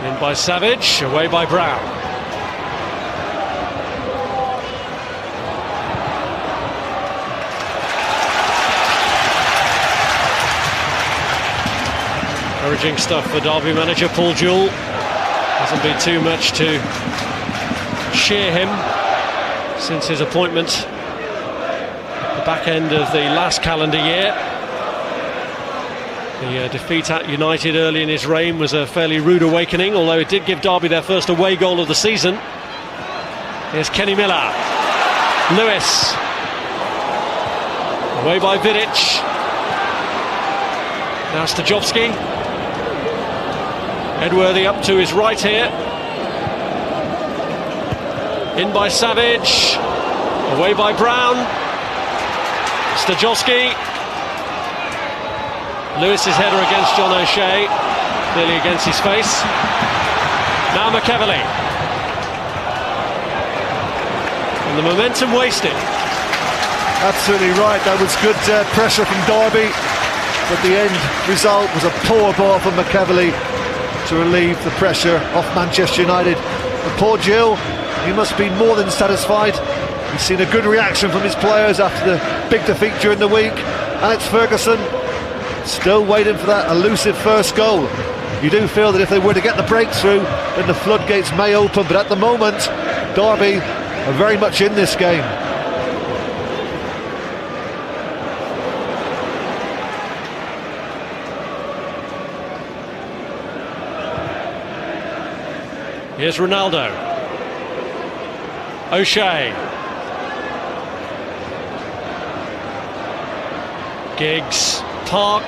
In by Savage, away by Brown. Encouraging stuff for Derby manager Paul Jewell. Hasn't been too much to cheer him since his appointment at the back end of the last calendar year. The defeat at United early in his reign was a fairly rude awakening, although it did give Derby their first away goal of the season. Here's Kenny Miller. Lewis. Away by Vidic. Now Stajowski. Edworthy up to his right here. In by Savage. Away by Brown. Stajowski. Lewis's header against John O'Shea, clearly against his face. Now McEverley. And the momentum wasted. Absolutely right, that was good pressure from Derby, but the end result was a poor ball from McEverley to relieve the pressure off Manchester United. And Paul Jewell, he must be more than satisfied. He's seen a good reaction from his players after the big defeat during the week. Alex Ferguson still waiting for that elusive first goal. You do feel that if they were to get the breakthrough, then the floodgates may open, but at the moment Derby are very much in this game. Here's Ronaldo. O'Shea. Giggs. Park.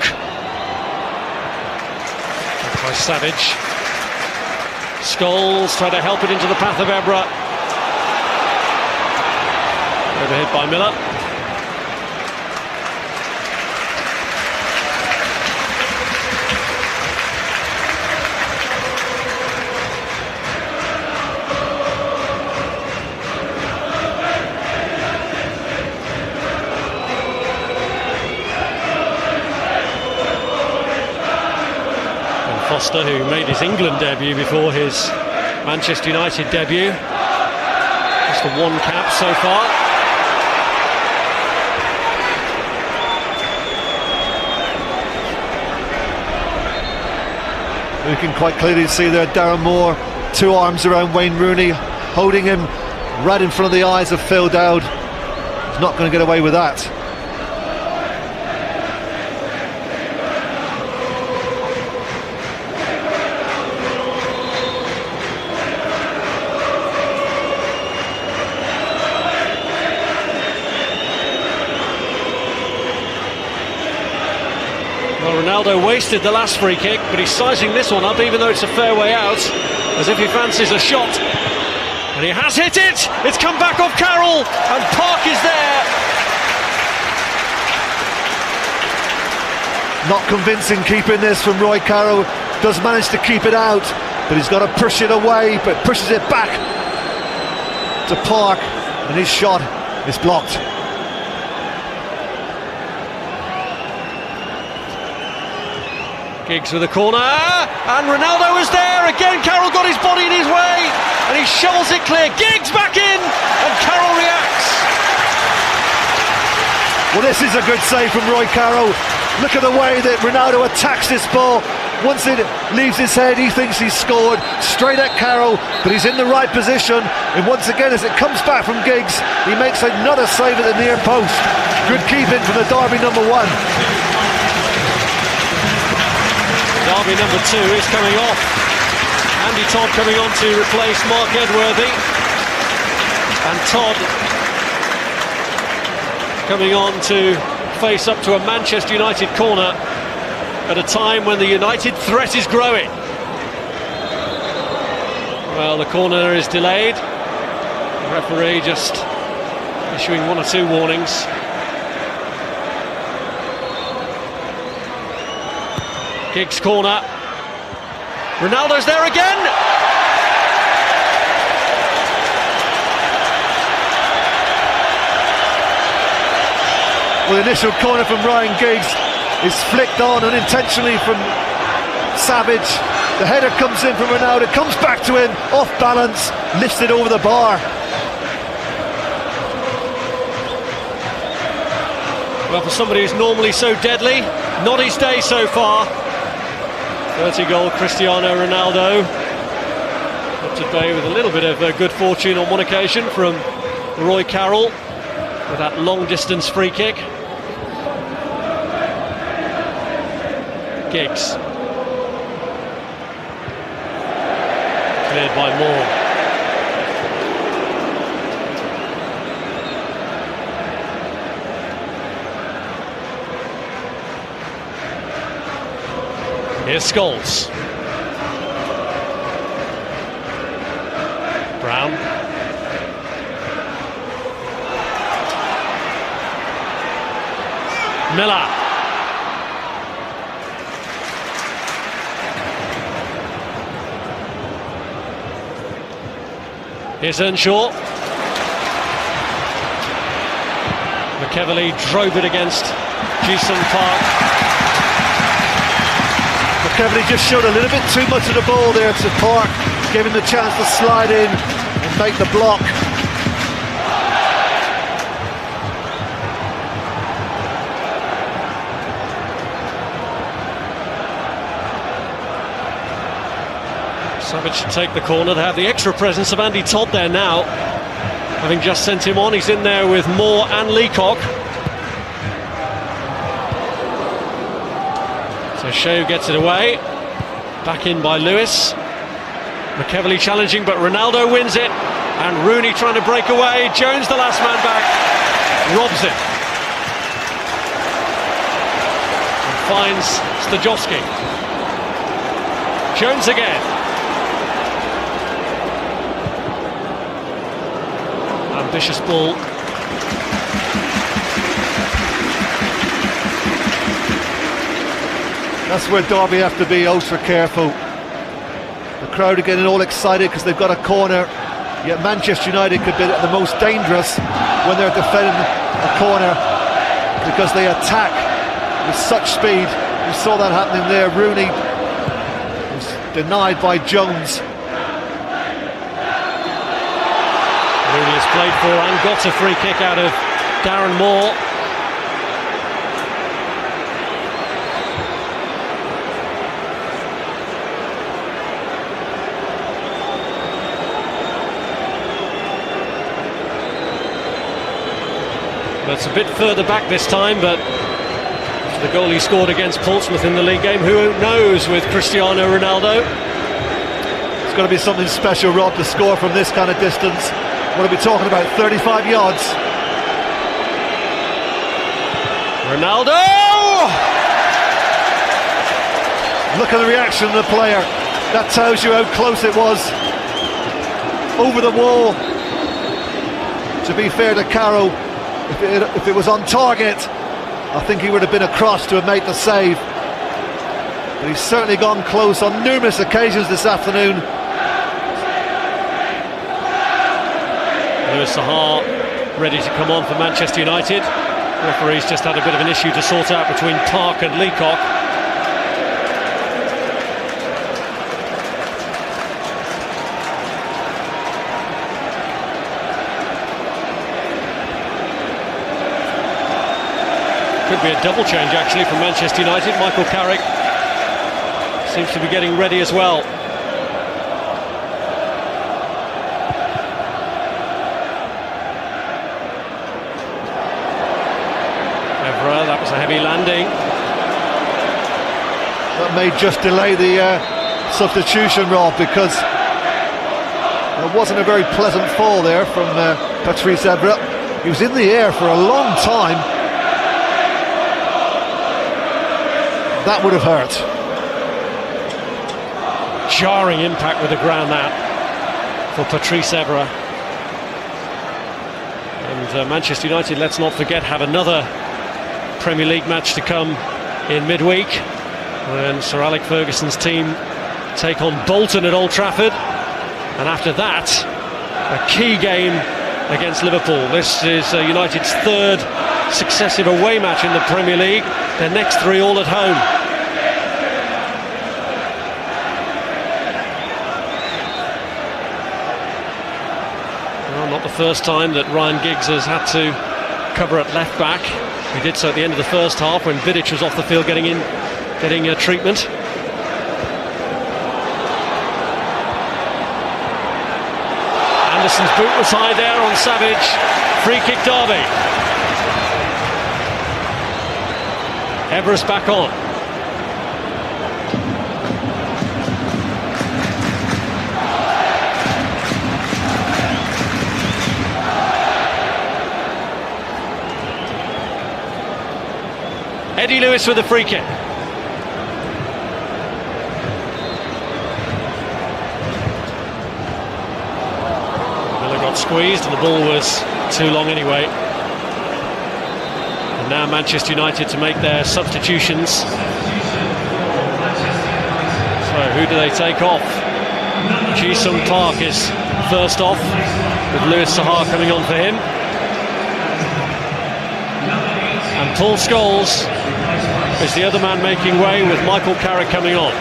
By Savage. Scholes trying to help it into the path of Evra. Overhit by Miller. Foster, who made his England debut before his Manchester United debut. Just the one cap so far. You can quite clearly see there Darren Moore, 2 arms around Wayne Rooney, holding him right in front of the eyes of Phil Dowd. He's not going to get away with that. Well, Ronaldo wasted the last free kick, but he's sizing this one up, even though it's a fair way out, as if he fancies a shot. And he has hit it! It's come back off Carroll, and Park is there! Not convincing keeping this from Roy Carroll. Does manage to keep it out, but he's got to push it away, but pushes it back to Park, and his shot is blocked. Giggs with a corner, and Ronaldo was there. Again, Carroll got his body in his way, and he shovels it clear. Giggs back in, and Carroll reacts. Well, this is a good save from Roy Carroll. Look at the way that Ronaldo attacks this ball. Once it leaves his head, he thinks he's scored. Straight at Carroll, but he's in the right position. And once again, as it comes back from Giggs, he makes another save at the near post. Good keeping from the Derby number 1. Derby number 2 is coming off. Andy Todd coming on to replace Mark Edworthy. And Todd coming on to face up to a Manchester United corner at a time when the United threat is growing. Well, the corner is delayed. The referee just issuing 1 or 2 warnings. Giggs corner. Ronaldo's there again. Well, the initial corner from Ryan Giggs is flicked on unintentionally from Savage. The header comes in from Ronaldo, comes back to him, off balance, lifts it over the bar. Well, for somebody who's normally so deadly, not his day so far. 30-goal Cristiano Ronaldo, up to bay with a little bit of good fortune on one occasion from Roy Carroll with that long-distance free kick. Giggs. Cleared by Moore. Here's Scholes. Brown. Miller. Here's Earnshaw. McEverley drove it against Ji-sung Park. McEverley just showed a little bit too much of the ball there to Park, gave him the chance to slide in and make the block. Savage should take the corner. They have the extra presence of Andy Todd there now, having just sent him on. He's in there with Moore and Leacock. So Shea gets it away. Back in by Lewis. McEverley challenging, but Ronaldo wins it. And Rooney trying to break away. Jones, the last man back, robs it. And finds Stajowski. Jones again. Ambitious ball. That's where Derby have to be ultra careful. The crowd are getting all excited because they've got a corner, yet Manchester United could be the most dangerous when they're defending a corner because they attack with such speed. We saw that happening there. Rooney was denied by Jones. Rooney has played for and got a free kick out of Darren Moore. That's a bit further back this time, but the goal he scored against Portsmouth in the league game, who knows with Cristiano Ronaldo. It's got to be something special, Rob, to score from this kind of distance. What are we talking about, 35 yards? Ronaldo! Look at the reaction of the player. That tells you how close it was. Over the wall. To be fair to Carroll, if it was on target, I think he would have been across to have made the save. But he's certainly gone close on numerous occasions this afternoon. Louis Saha ready to come on for Manchester United. Referee's just had a bit of an issue to sort out between Park and Leacock. Could be a double change actually from Manchester United. Michael Carrick seems to be getting ready as well. Evra, that was a heavy landing. That may just delay the substitution, Rob, because it wasn't a very pleasant fall there from Patrice Evra. He was in the air for a long time. That would have hurt. Jarring impact with the ground, that, for Patrice Evra. And Manchester United, let's not forget, have another Premier League match to come in midweek when Sir Alex Ferguson's team take on Bolton at Old Trafford. And after that, a key game against Liverpool. This is United's third successive away match in the Premier League. Their next three all at home. Well, not the first time that Ryan Giggs has had to cover at left back. He did so at the end of the first half when Vidic was off the field getting treatment. Anderson's boot was high there on Savage. Free kick Derby. Evra's back on. Eddie Lewis with a free kick. Miller got squeezed and the ball was too long anyway. And now Manchester United to make their substitutions. So who do they take off? Ji-sung Park is first off, with Louis Saha coming on for him. And Paul Scholes is the other man making way, with Michael Carrick coming on.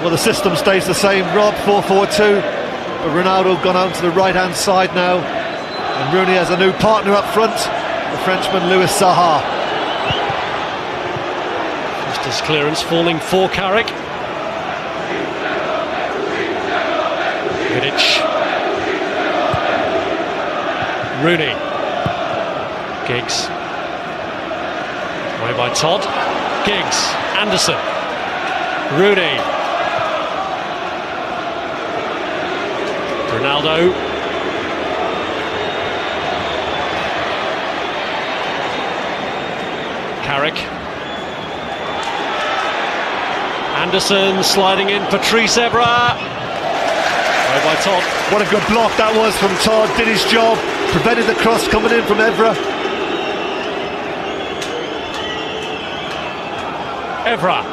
Well, the system stays the same, Rob, 4-4-2. But Ronaldo gone out to the right-hand side now. And Rooney has a new partner up front, the Frenchman Louis Saha. Just his clearance falling for Carrick. Vidic. Rooney. Giggs. Away by Todd. Giggs. Anderson. Rooney. Ronaldo. Carrick. Anderson sliding in. Patrice Evra. By Todd. What a good block that was from Todd, did his job, prevented the cross coming in from Evra. Evra.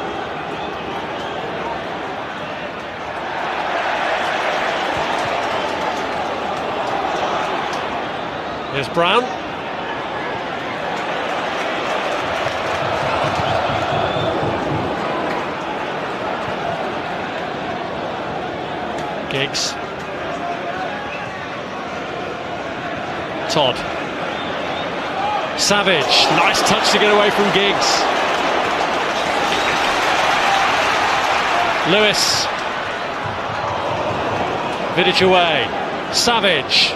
Here's Brown. Giggs. Todd. Savage, nice touch to get away from Giggs. Lewis. Vidic away. Savage.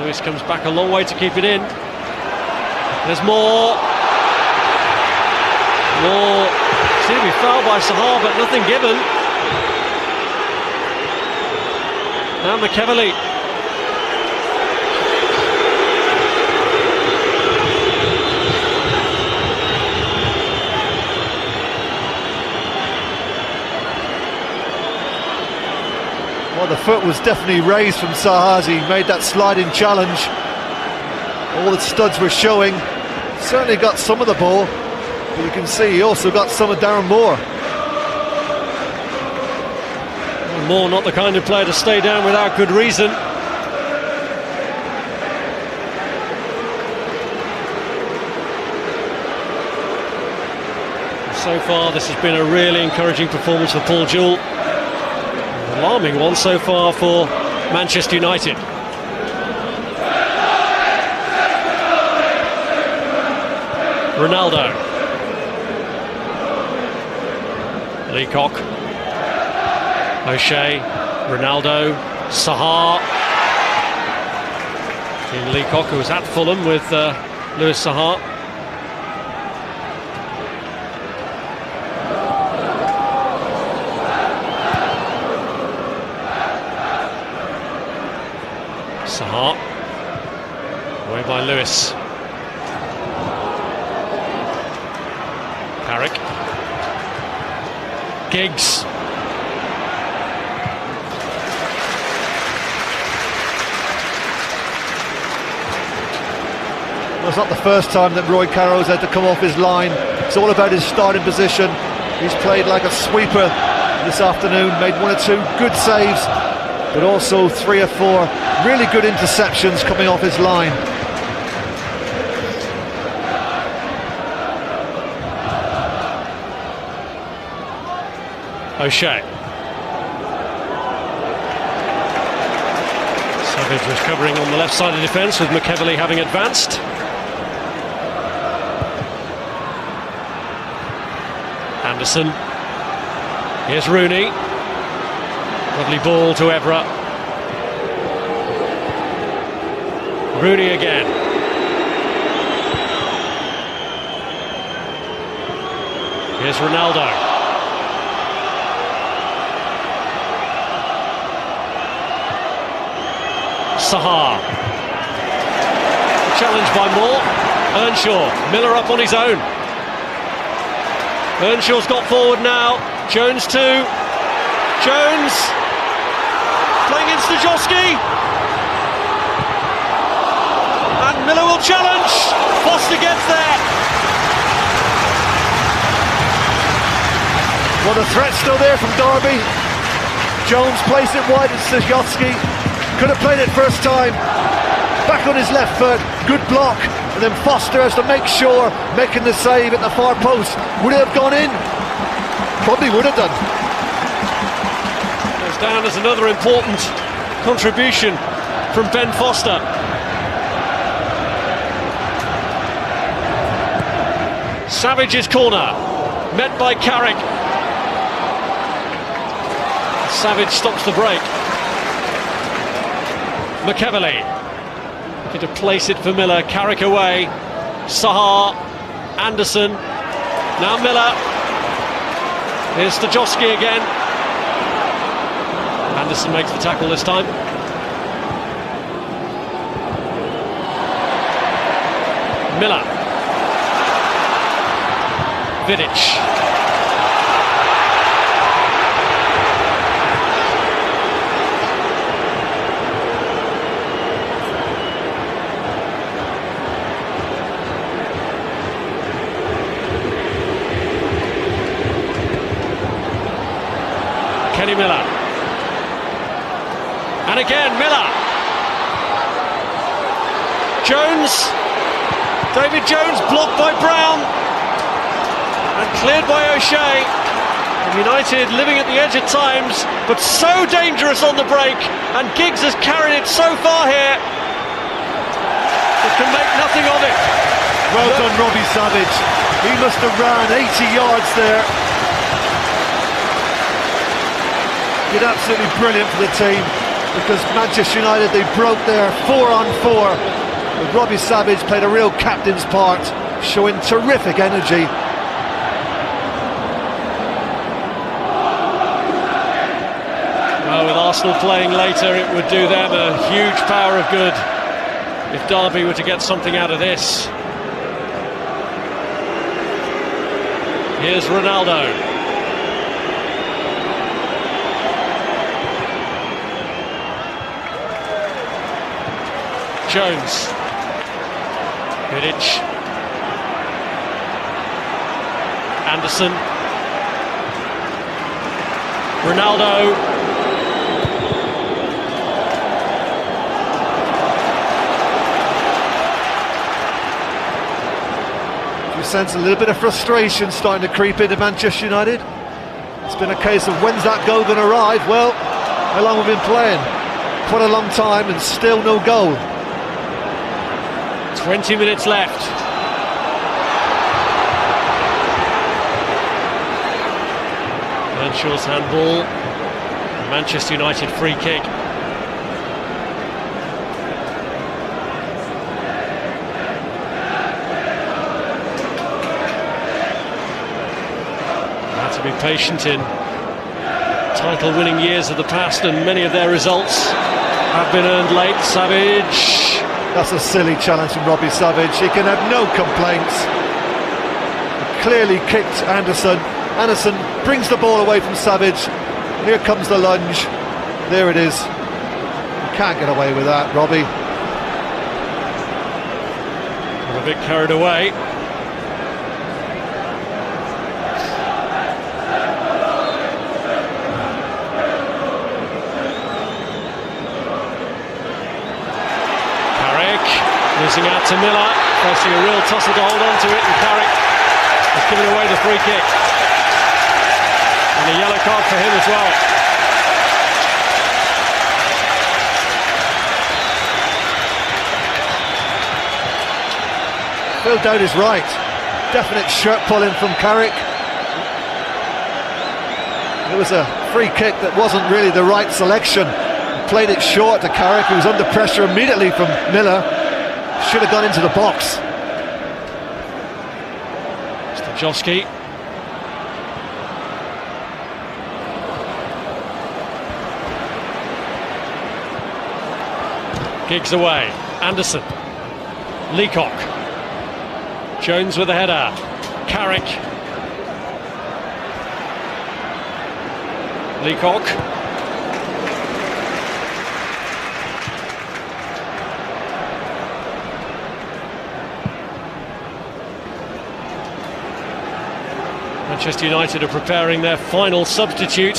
Lewis comes back a long way to keep it in. There's more. Seemed to be fouled by Sahar, but nothing given. Now McEverly. Well, the foot was definitely raised from Sahar as he made that sliding challenge. All the studs were showing. Certainly got some of the ball, but you can see he also got some of Darren Moore. Well, Moore not the kind of player to stay down without good reason. So far this has been a really encouraging performance for Paul Jewell. Alarming one so far for Manchester United. Ronaldo. Leacock. O'Shea. Ronaldo. Sahar. Dean Leacock, who was at Fulham with Louis Sahar. Sahar, away by Lewis. Carrick. Giggs. Well, it's not the first time that Roy Carroll's had to come off his line. It's all about his starting position. He's played like a sweeper this afternoon, made 1 or 2 good saves, but also 3 or 4 really good interceptions coming off his line. O'Shea. Savage was covering on the left side of defence with McEverly having advanced. Anderson. Here's Rooney. Lovely ball to Evra. Rooney again. Here's Ronaldo. Sahar. Challenged by Moore. Earnshaw. Miller up on his own. Earnshaw's got forward now. Jones too. Jones. Playing in Stajowski. And Miller will challenge. Foster gets there. Well, the threat's still there from Derby. Jones plays it wide at Stajowski. Could have played it first time. Back on his left foot. Good block. And then Foster has to make sure, making the save at the far post. Would it have gone in? Probably would have done. Goes down as another important contribution from Ben Foster. Savage's corner, met by Carrick. Savage stops the break. McEverly looking to place it for Miller. Carrick away. Sahar, Anderson. Now Miller. Here's Stajowski again. Anderson makes the tackle this time. Miller. Vidic. Kenny Miller. And again, Miller. Jones. David Jones blocked by Brown. And cleared by O'Shea. United living at the edge at times, but so dangerous on the break, and Giggs has carried it so far here, but can make nothing of it. Well done, Robbie Savage. He must have ran 80 yards there. Been absolutely brilliant for the team, because Manchester United, they broke there 4-on-4. But Robbie Savage played a real captain's part, showing terrific energy. Well, with Arsenal playing later, it would do them a huge power of good if Derby were to get something out of this. Here's Ronaldo. Jones. Vidic. Anderson. Ronaldo. You sense a little bit of frustration starting to creep into Manchester United. It's been a case of when's that goal going to arrive? Well, how long have we been playing? Quite a long time and still no goal. 20 minutes left. Earnshaw's handball. Manchester United free kick. Had to be patient in title-winning years of the past, and many of their results have been earned late. Savage. That's a silly challenge from Robbie Savage. He can have no complaints. He clearly kicked Anderson. Anderson brings the ball away from Savage. Here comes the lunge. There it is. You can't get away with that, Robbie. A bit carried away. Losing out to Miller, facing a real tussle to hold on to it, and Carrick has given away the free kick. And a yellow card for him as well. Phil Dowd is right. Definite shirt pulling from Carrick. It was a free kick that wasn't really the right selection. He played it short to Carrick, who was under pressure immediately from Miller. Should have gone into the box. Stajowski. Giggs away. Anderson. Leacock. Jones with a header. Carrick. Leacock. Manchester United are preparing their final substitute.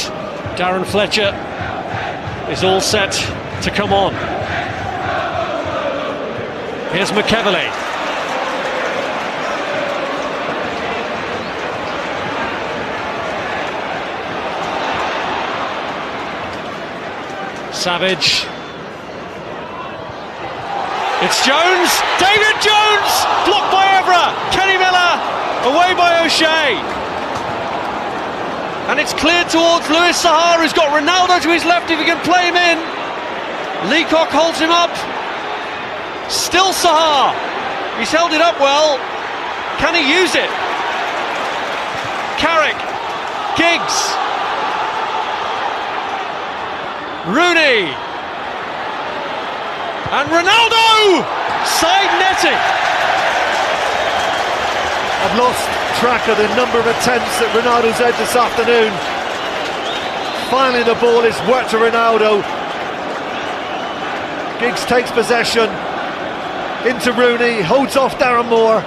Darren Fletcher is all set to come on. Here's McEverley. Savage. It's Jones. David Jones! Blocked by Evra. Kenny Miller. Away by O'Shea. And it's cleared towards Louis Saha, who's got Ronaldo to his left if he can play him in. Leacock holds him up. Still Saha. He's held it up well. Can he use it? Carrick. Giggs. Rooney. And Ronaldo! Side netting. I've lost track of the number of attempts that Ronaldo's had this afternoon. Finally the ball is worked to Ronaldo. Giggs takes possession into Rooney, holds off Darren Moore,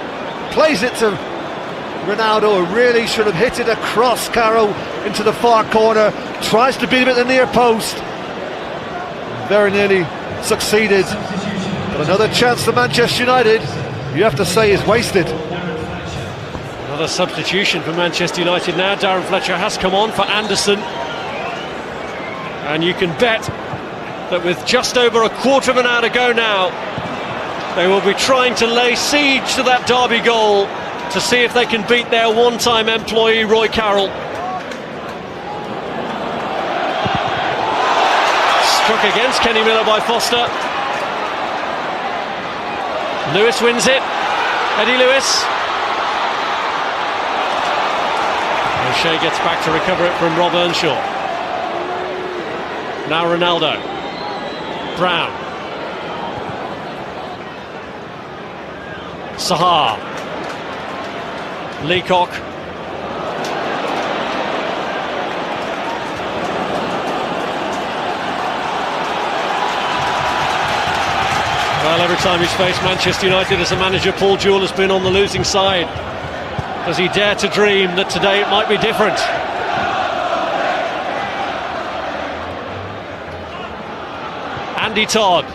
plays it to Ronaldo, who really should have hit it across Carroll into the far corner, tries to beat him at the near post, very nearly succeeded, but another chance for Manchester United, you have to say, is wasted. Another substitution for Manchester United now. Darren Fletcher has come on for Anderson. And you can bet that with just over a quarter of an hour to go now, they will be trying to lay siege to that Derby goal to see if they can beat their one-time employee Roy Carroll. Struck against Kenny Miller by Foster. Lewis wins it. Eddie Lewis. O'Shea gets back to recover it from Rob Earnshaw. Now Ronaldo. Brown. Sahar. Leacock. Well, every time he's faced Manchester United as a manager, Paul Jewell has been on the losing side. Does he dare to dream that today it might be different? Andy Todd.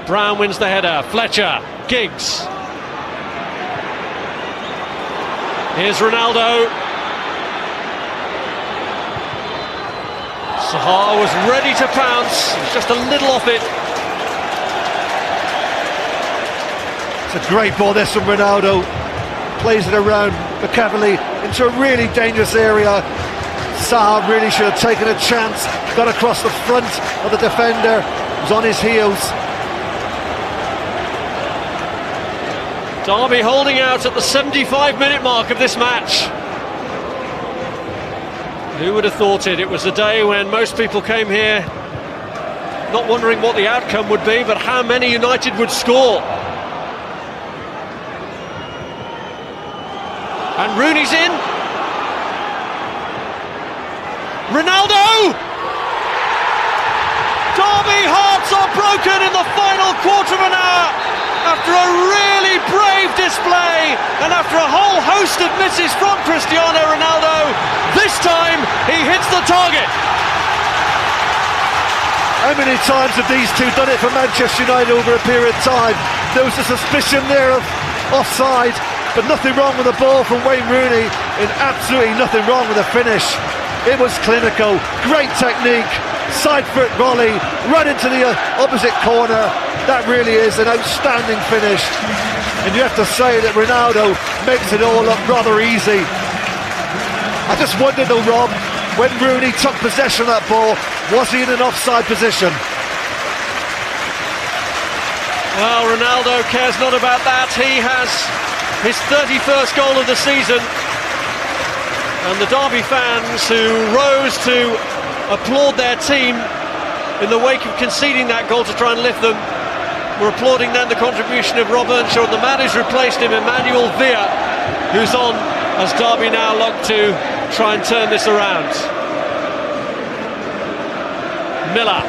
Brown wins the header. Fletcher. Giggs. Here's Ronaldo. Sahar was ready to pounce. It was just a little off it. It's a great ball this from Ronaldo. Plays it around McCavalli into a really dangerous area. Sahar really should have taken a chance. Got across the front of the defender. Was on his heels. Derby holding out at the 75-minute mark of this match. Who would have thought it? It was a day when most people came here not wondering what the outcome would be, but how many United would score. And Rooney's in. Ronaldo! Derby hearts are broken in the final quarter of an hour after a really brave display and after a whole host of misses from Cristiano Ronaldo. This time he hits the target. How many times have these two done it for Manchester United over a period of time? There was a suspicion there of offside, but nothing wrong with the ball from Wayne Rooney, and absolutely nothing wrong with the finish. It was clinical, great technique, side foot volley, right into the opposite corner. That really is an outstanding finish. And you have to say that Ronaldo makes it all look rather easy. I just wondered though, Rob, when Rooney took possession of that ball, was he in an offside position? Well, Ronaldo cares not about that. He has his 31st goal of the season, and the Derby fans who rose to applaud their team in the wake of conceding that goal to try and lift them were applauding then the contribution of Rob Earnshaw, and the man who's replaced him, Emmanuel Villa, who's on as Derby now look to try and turn this around. Miller.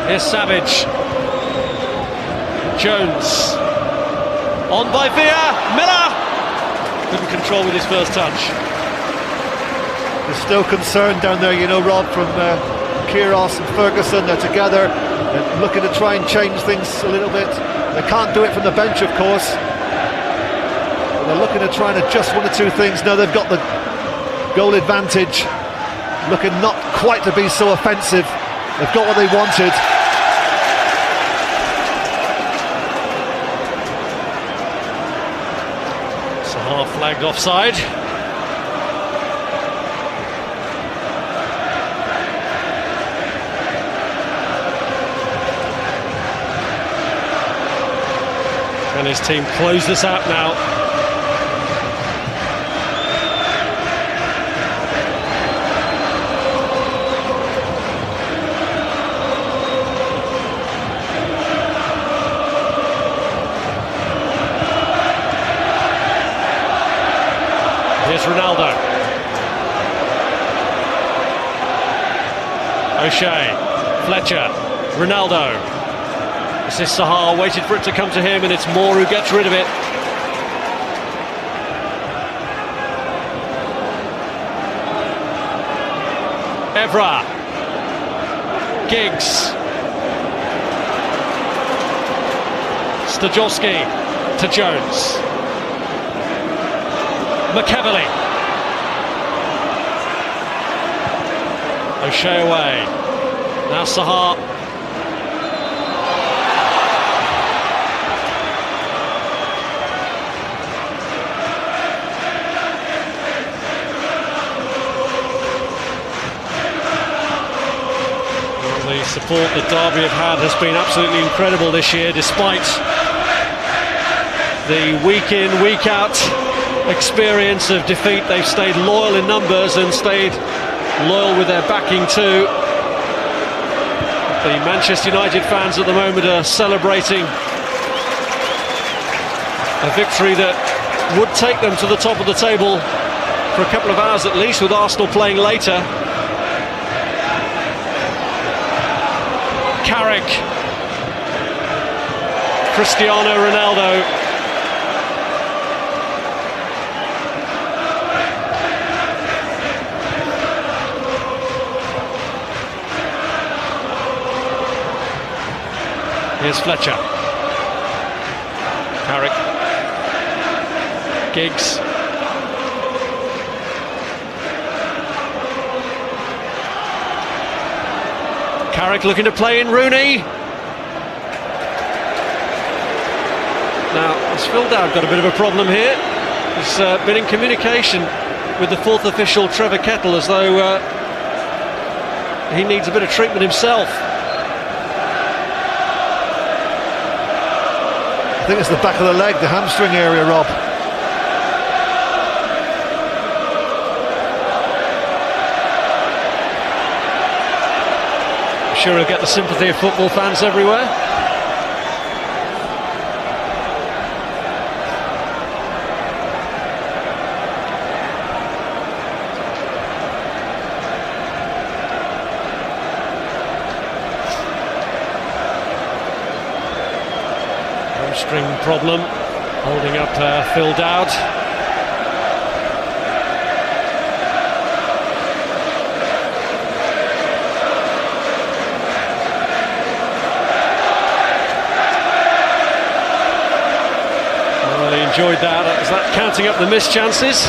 Here's Savage. Jones. On by Villa. Miller! Couldn't control with his first touch. There's still concern down there, you know, Rob, from Kyrgios and Ferguson. They're together, they're looking to try and change things a little bit. They can't do it from the bench, of course. But they're looking to try and adjust one or two things. Now they've got the goal advantage. Looking not quite to be so offensive. They've got what they wanted. Sahar flagged offside. Can his team close this out now? Here's Ronaldo. O'Shea, Fletcher, Ronaldo. This is Sahar, waited for it to come to him, and it's Moore who gets rid of it. Evra. Giggs. Stajowski to Jones. McEverly. O'Shea away. Now Sahar. The support that Derby have had has been absolutely incredible this year, despite the week in, week out experience of defeat. They've stayed loyal in numbers and stayed loyal with their backing too. The Manchester United fans at the moment are celebrating a victory that would take them to the top of the table for a couple of hours at least, with Arsenal playing later. Carrick, Cristiano Ronaldo. Here's Fletcher. Carrick. Giggs. Carrick looking to play in Rooney. Now, has Phil Dowd got a bit of a problem here? He's been in communication with the fourth official, Trevor Kettle, as though he needs a bit of treatment himself. I think it's the back of the leg, the hamstring area, Rob. I'm sure he'll get the sympathy of football fans everywhere. Hamstring problem holding up Phil Dowd. Enjoyed that. Was that counting up the missed chances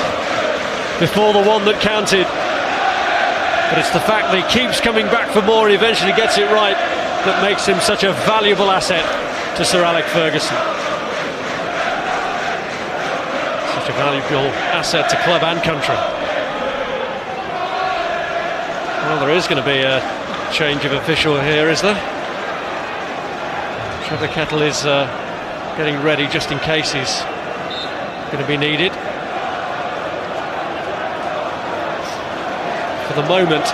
before the one that counted? But it's the fact that he keeps coming back for more and eventually gets it right that makes him such a valuable asset to Sir Alex Ferguson. Such a valuable asset to club and country. Well, there is going to be a change of official here, is there? Trevor Kettle is getting ready just in case he's going to be needed. For the moment,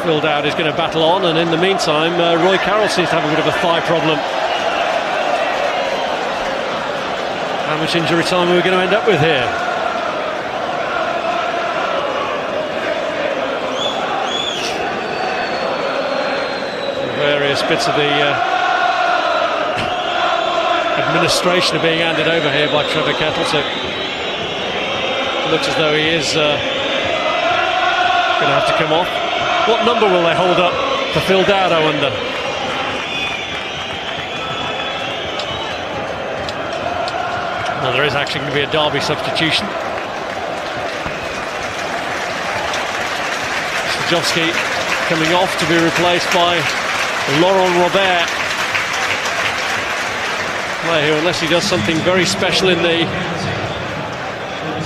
Phil Dowd is going to battle on, and in the meantime Roy Carroll seems to have a bit of a thigh problem. How much injury time are we going to end up with here? Various bits of the administration are being handed over here by Trevor Kettle, so it looks as though he is going to have to come off. What number will they hold up for Phil Dowd, I wonder? Well, there is actually going to be a Derby substitution. Stajowski coming off to be replaced by Laurent Robert. Player who, unless he does something very special in the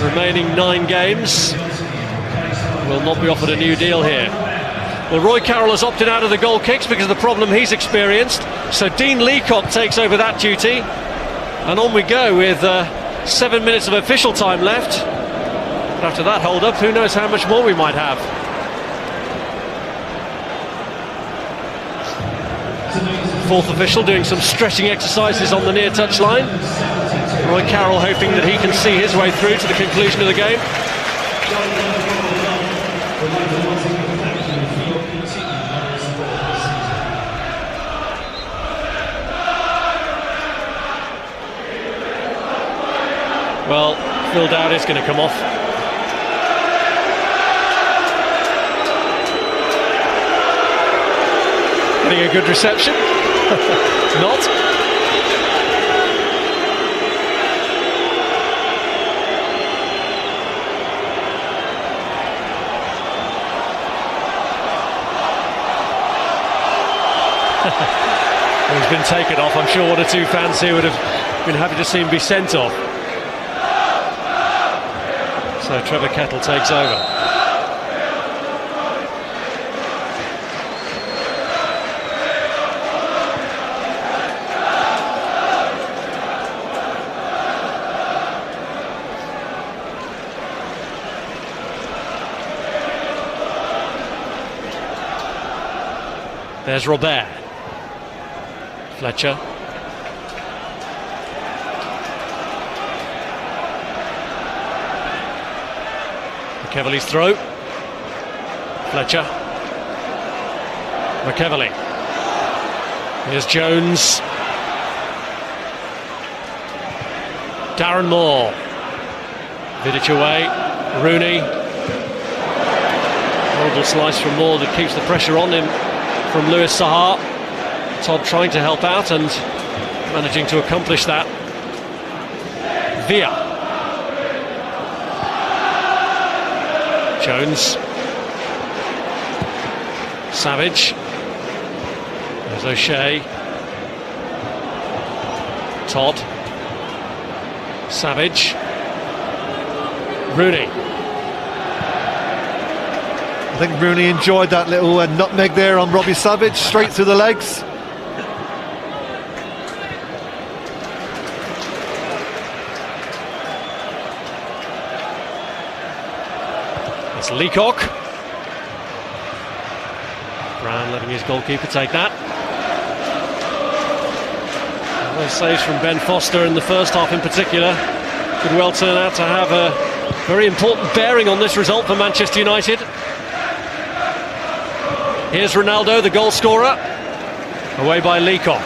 remaining 9 games, will not be offered a new deal here. Well, Roy Carroll has opted out of the goal kicks because of the problem he's experienced, so Dean Leacock takes over that duty, and on we go with 7 minutes of official time left. But after that hold-up, who knows how much more we might have. Fourth official doing some stretching exercises on the near touchline. Roy Carroll hoping that he can see his way through to the conclusion of the game. Well, Phil Dowd is going to come off. getting a good reception. Not. He's been taken off. I'm sure one or two fans here would have been happy to see him be sent off. So Trevor Kettle takes over. There's Robert. Fletcher. McEvely's throw. Fletcher. McEvely. Here's Jones. Darren Moore. Vidic away. Rooney. Horrible slice from Moore that keeps the pressure on him from Louis Saha. Todd trying to help out and managing to accomplish that. Villa. Jones. Savage. There's O'Shea. Todd. Savage. Rooney. I think Rooney enjoyed that little nutmeg there on Robbie Savage, straight through the legs. It's Leacock. Brown letting his goalkeeper take that. Those saves from Ben Foster in the first half in particular could well turn out to have a very important bearing on this result for Manchester United. Here's Ronaldo, the goal scorer, away by Leacock.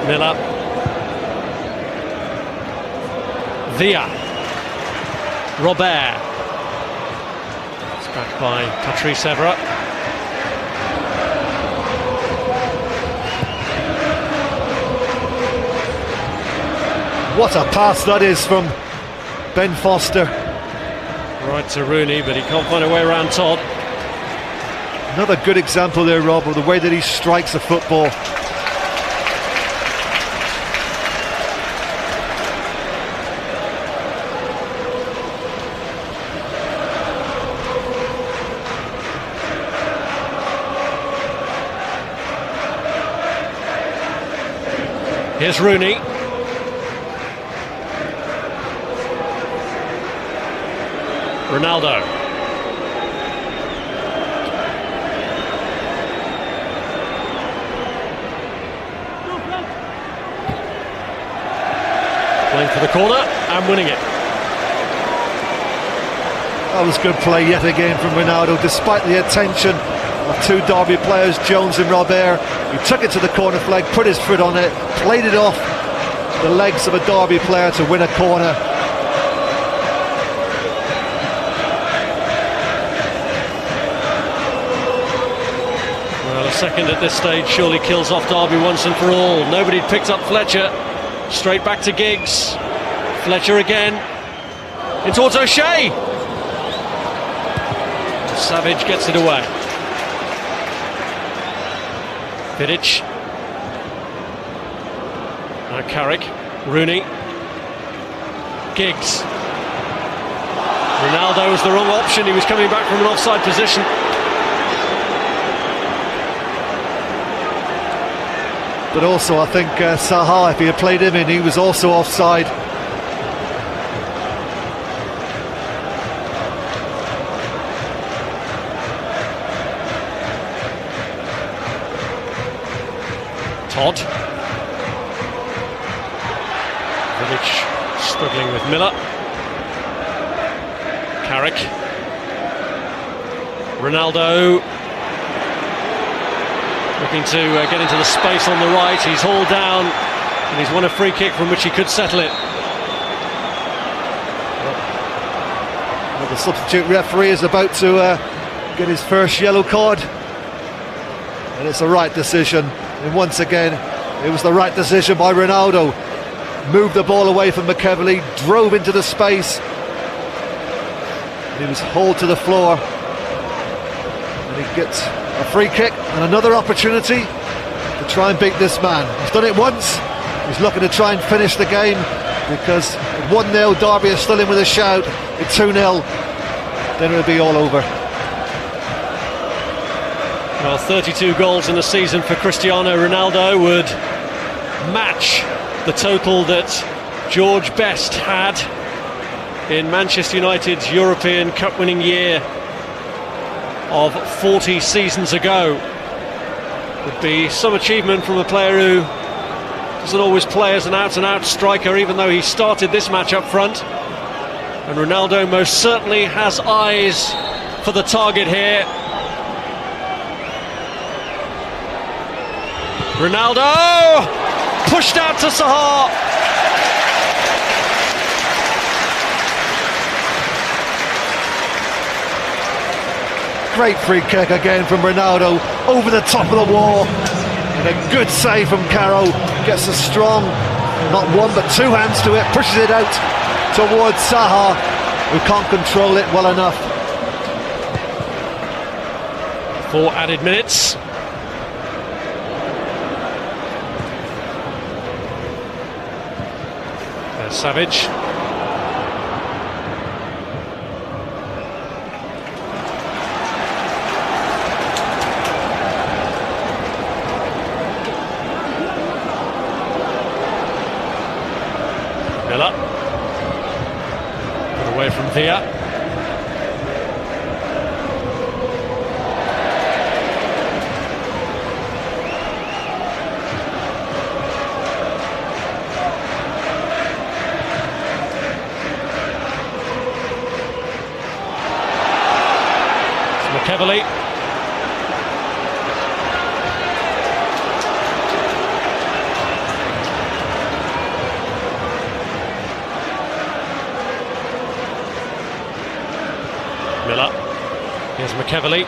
Miller. Villa. Robert. Back by Patrice Evra. What a pass that is from Ben Foster. Right to Rooney, but he can't find a way around Todd. Another good example there, Rob, of the way that he strikes a football. Here's Rooney. Ronaldo. Playing for the corner and winning it. That was good play yet again from Ronaldo, despite the attention of two Derby players, Jones and Robert. He took it to the corner flag, put his foot on it, played it off the legs of a Derby player to win a corner. Well, a second at this stage surely kills off Derby once and for all. Nobody picked up Fletcher. Straight back to Giggs. Fletcher again. In towards O'Shea. Savage gets it away. Vidic. Now Carrick. Rooney. Giggs. Ronaldo was the wrong option. He was coming back from an offside position. But also I think Saha, if he had played him in, he was also offside. Todd. Vidic struggling with Miller. Carrick. Ronaldo looking to get into the space on the right. He's hauled down and he's won a free kick from which he could settle it. Well, the substitute referee is about to get his first yellow card, and it's the right decision. And once again, it was the right decision by Ronaldo. Moved the ball away from McEvely, drove into the space, and he was hauled to the floor. And he gets a free kick and another opportunity to try and beat this man. He's done it once. He's looking to try and finish the game, because 1-0, Derby is still in with a shout. At 2-0, then it'll be all over. Well, 32 goals in the season for Cristiano Ronaldo would match the total that George Best had in Manchester United's European Cup winning year of 40 seasons ago. Would be some achievement from a player who doesn't always play as an out-and-out striker, even though he started this match up front. And Ronaldo most certainly has eyes for the target here. Ronaldo pushed out to Sahar. Great free kick again from Ronaldo, over the top of the wall, and a good save from Caro. Gets a strong, not one but two hands to it, pushes it out towards Sahar, who can't control it well enough. 4 added minutes. There's Savage. Miller. Put away from Villa. McEvely. Miller. Here's McEvely.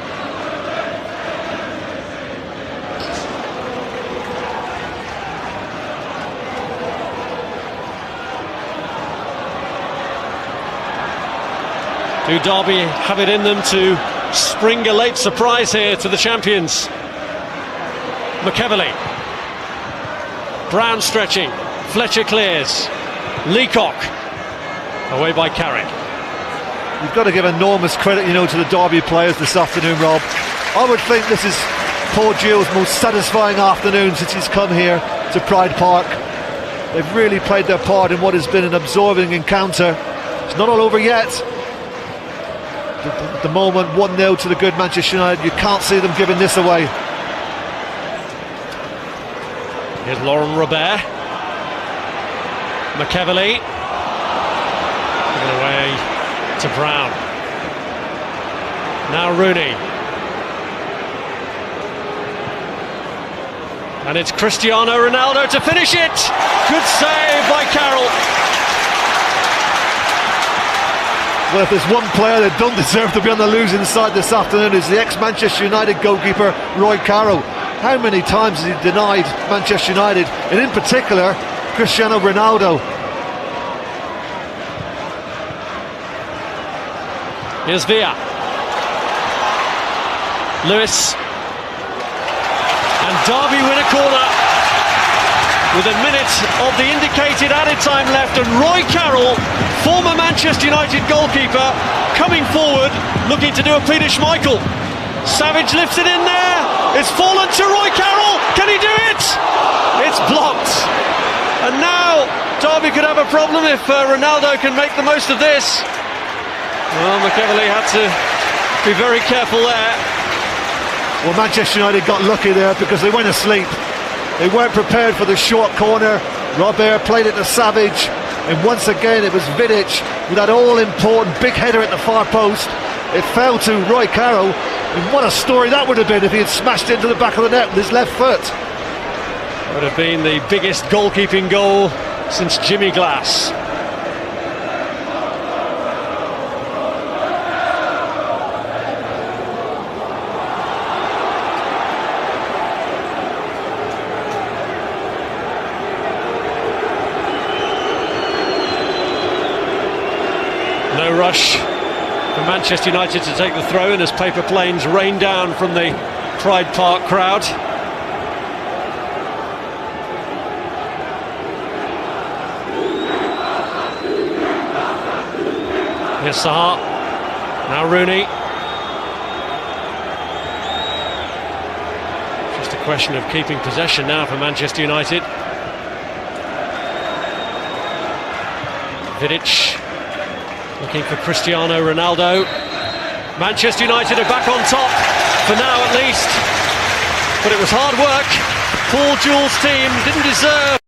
Do Derby have it in them to spring a late surprise here to the champions? McEvely. Brown stretching. Fletcher clears. Leacock. Away by Carrick. You've got to give enormous credit, to the Derby players this afternoon, Rob. I would think this is Paul Gill's most satisfying afternoon since he's come here to Pride Park. They've really played their part in what has been an absorbing encounter. It's not all over yet. At the moment, 1-0 to the good Manchester United. You can't see them giving this away. Here's Laurent Robert. McEvely. Given away to Brown. Now Rooney. And it's Cristiano Ronaldo to finish it. Good save by Carroll. Well, if there's one player that don't deserve to be on the losing side this afternoon, is the ex-Manchester United goalkeeper Roy Carroll. How many times has he denied Manchester United, and in particular Cristiano Ronaldo? Here's Villa. Lewis. And Derby win a corner with a minute of the indicated added time left, and Roy Carroll, former Manchester United goalkeeper, coming forward looking to do a Peter Schmeichel. Savage lifts it in there. It's fallen to Roy Carroll. Can he do it? It's blocked. And now Derby could have a problem if Ronaldo can make the most of this. Well, McEvely had to be very careful there. Well, Manchester United got lucky there because they went asleep. They weren't prepared for the short corner. Robert played it to Savage, and once again it was Vidic with that all-important big header at the far post. It fell to Roy Carroll, and what a story that would have been if he had smashed into the back of the net with his left foot. Would have been the biggest goalkeeping goal since Jimmy Glass. No rush for Manchester United to take the throw in as paper planes rain down from the Pride Park crowd. Here's Saha, now Rooney. Just a question of keeping possession now for Manchester United. Vidic looking for Cristiano Ronaldo. Manchester United are back on top, for now at least. But it was hard work. Paul Jewell's team didn't deserve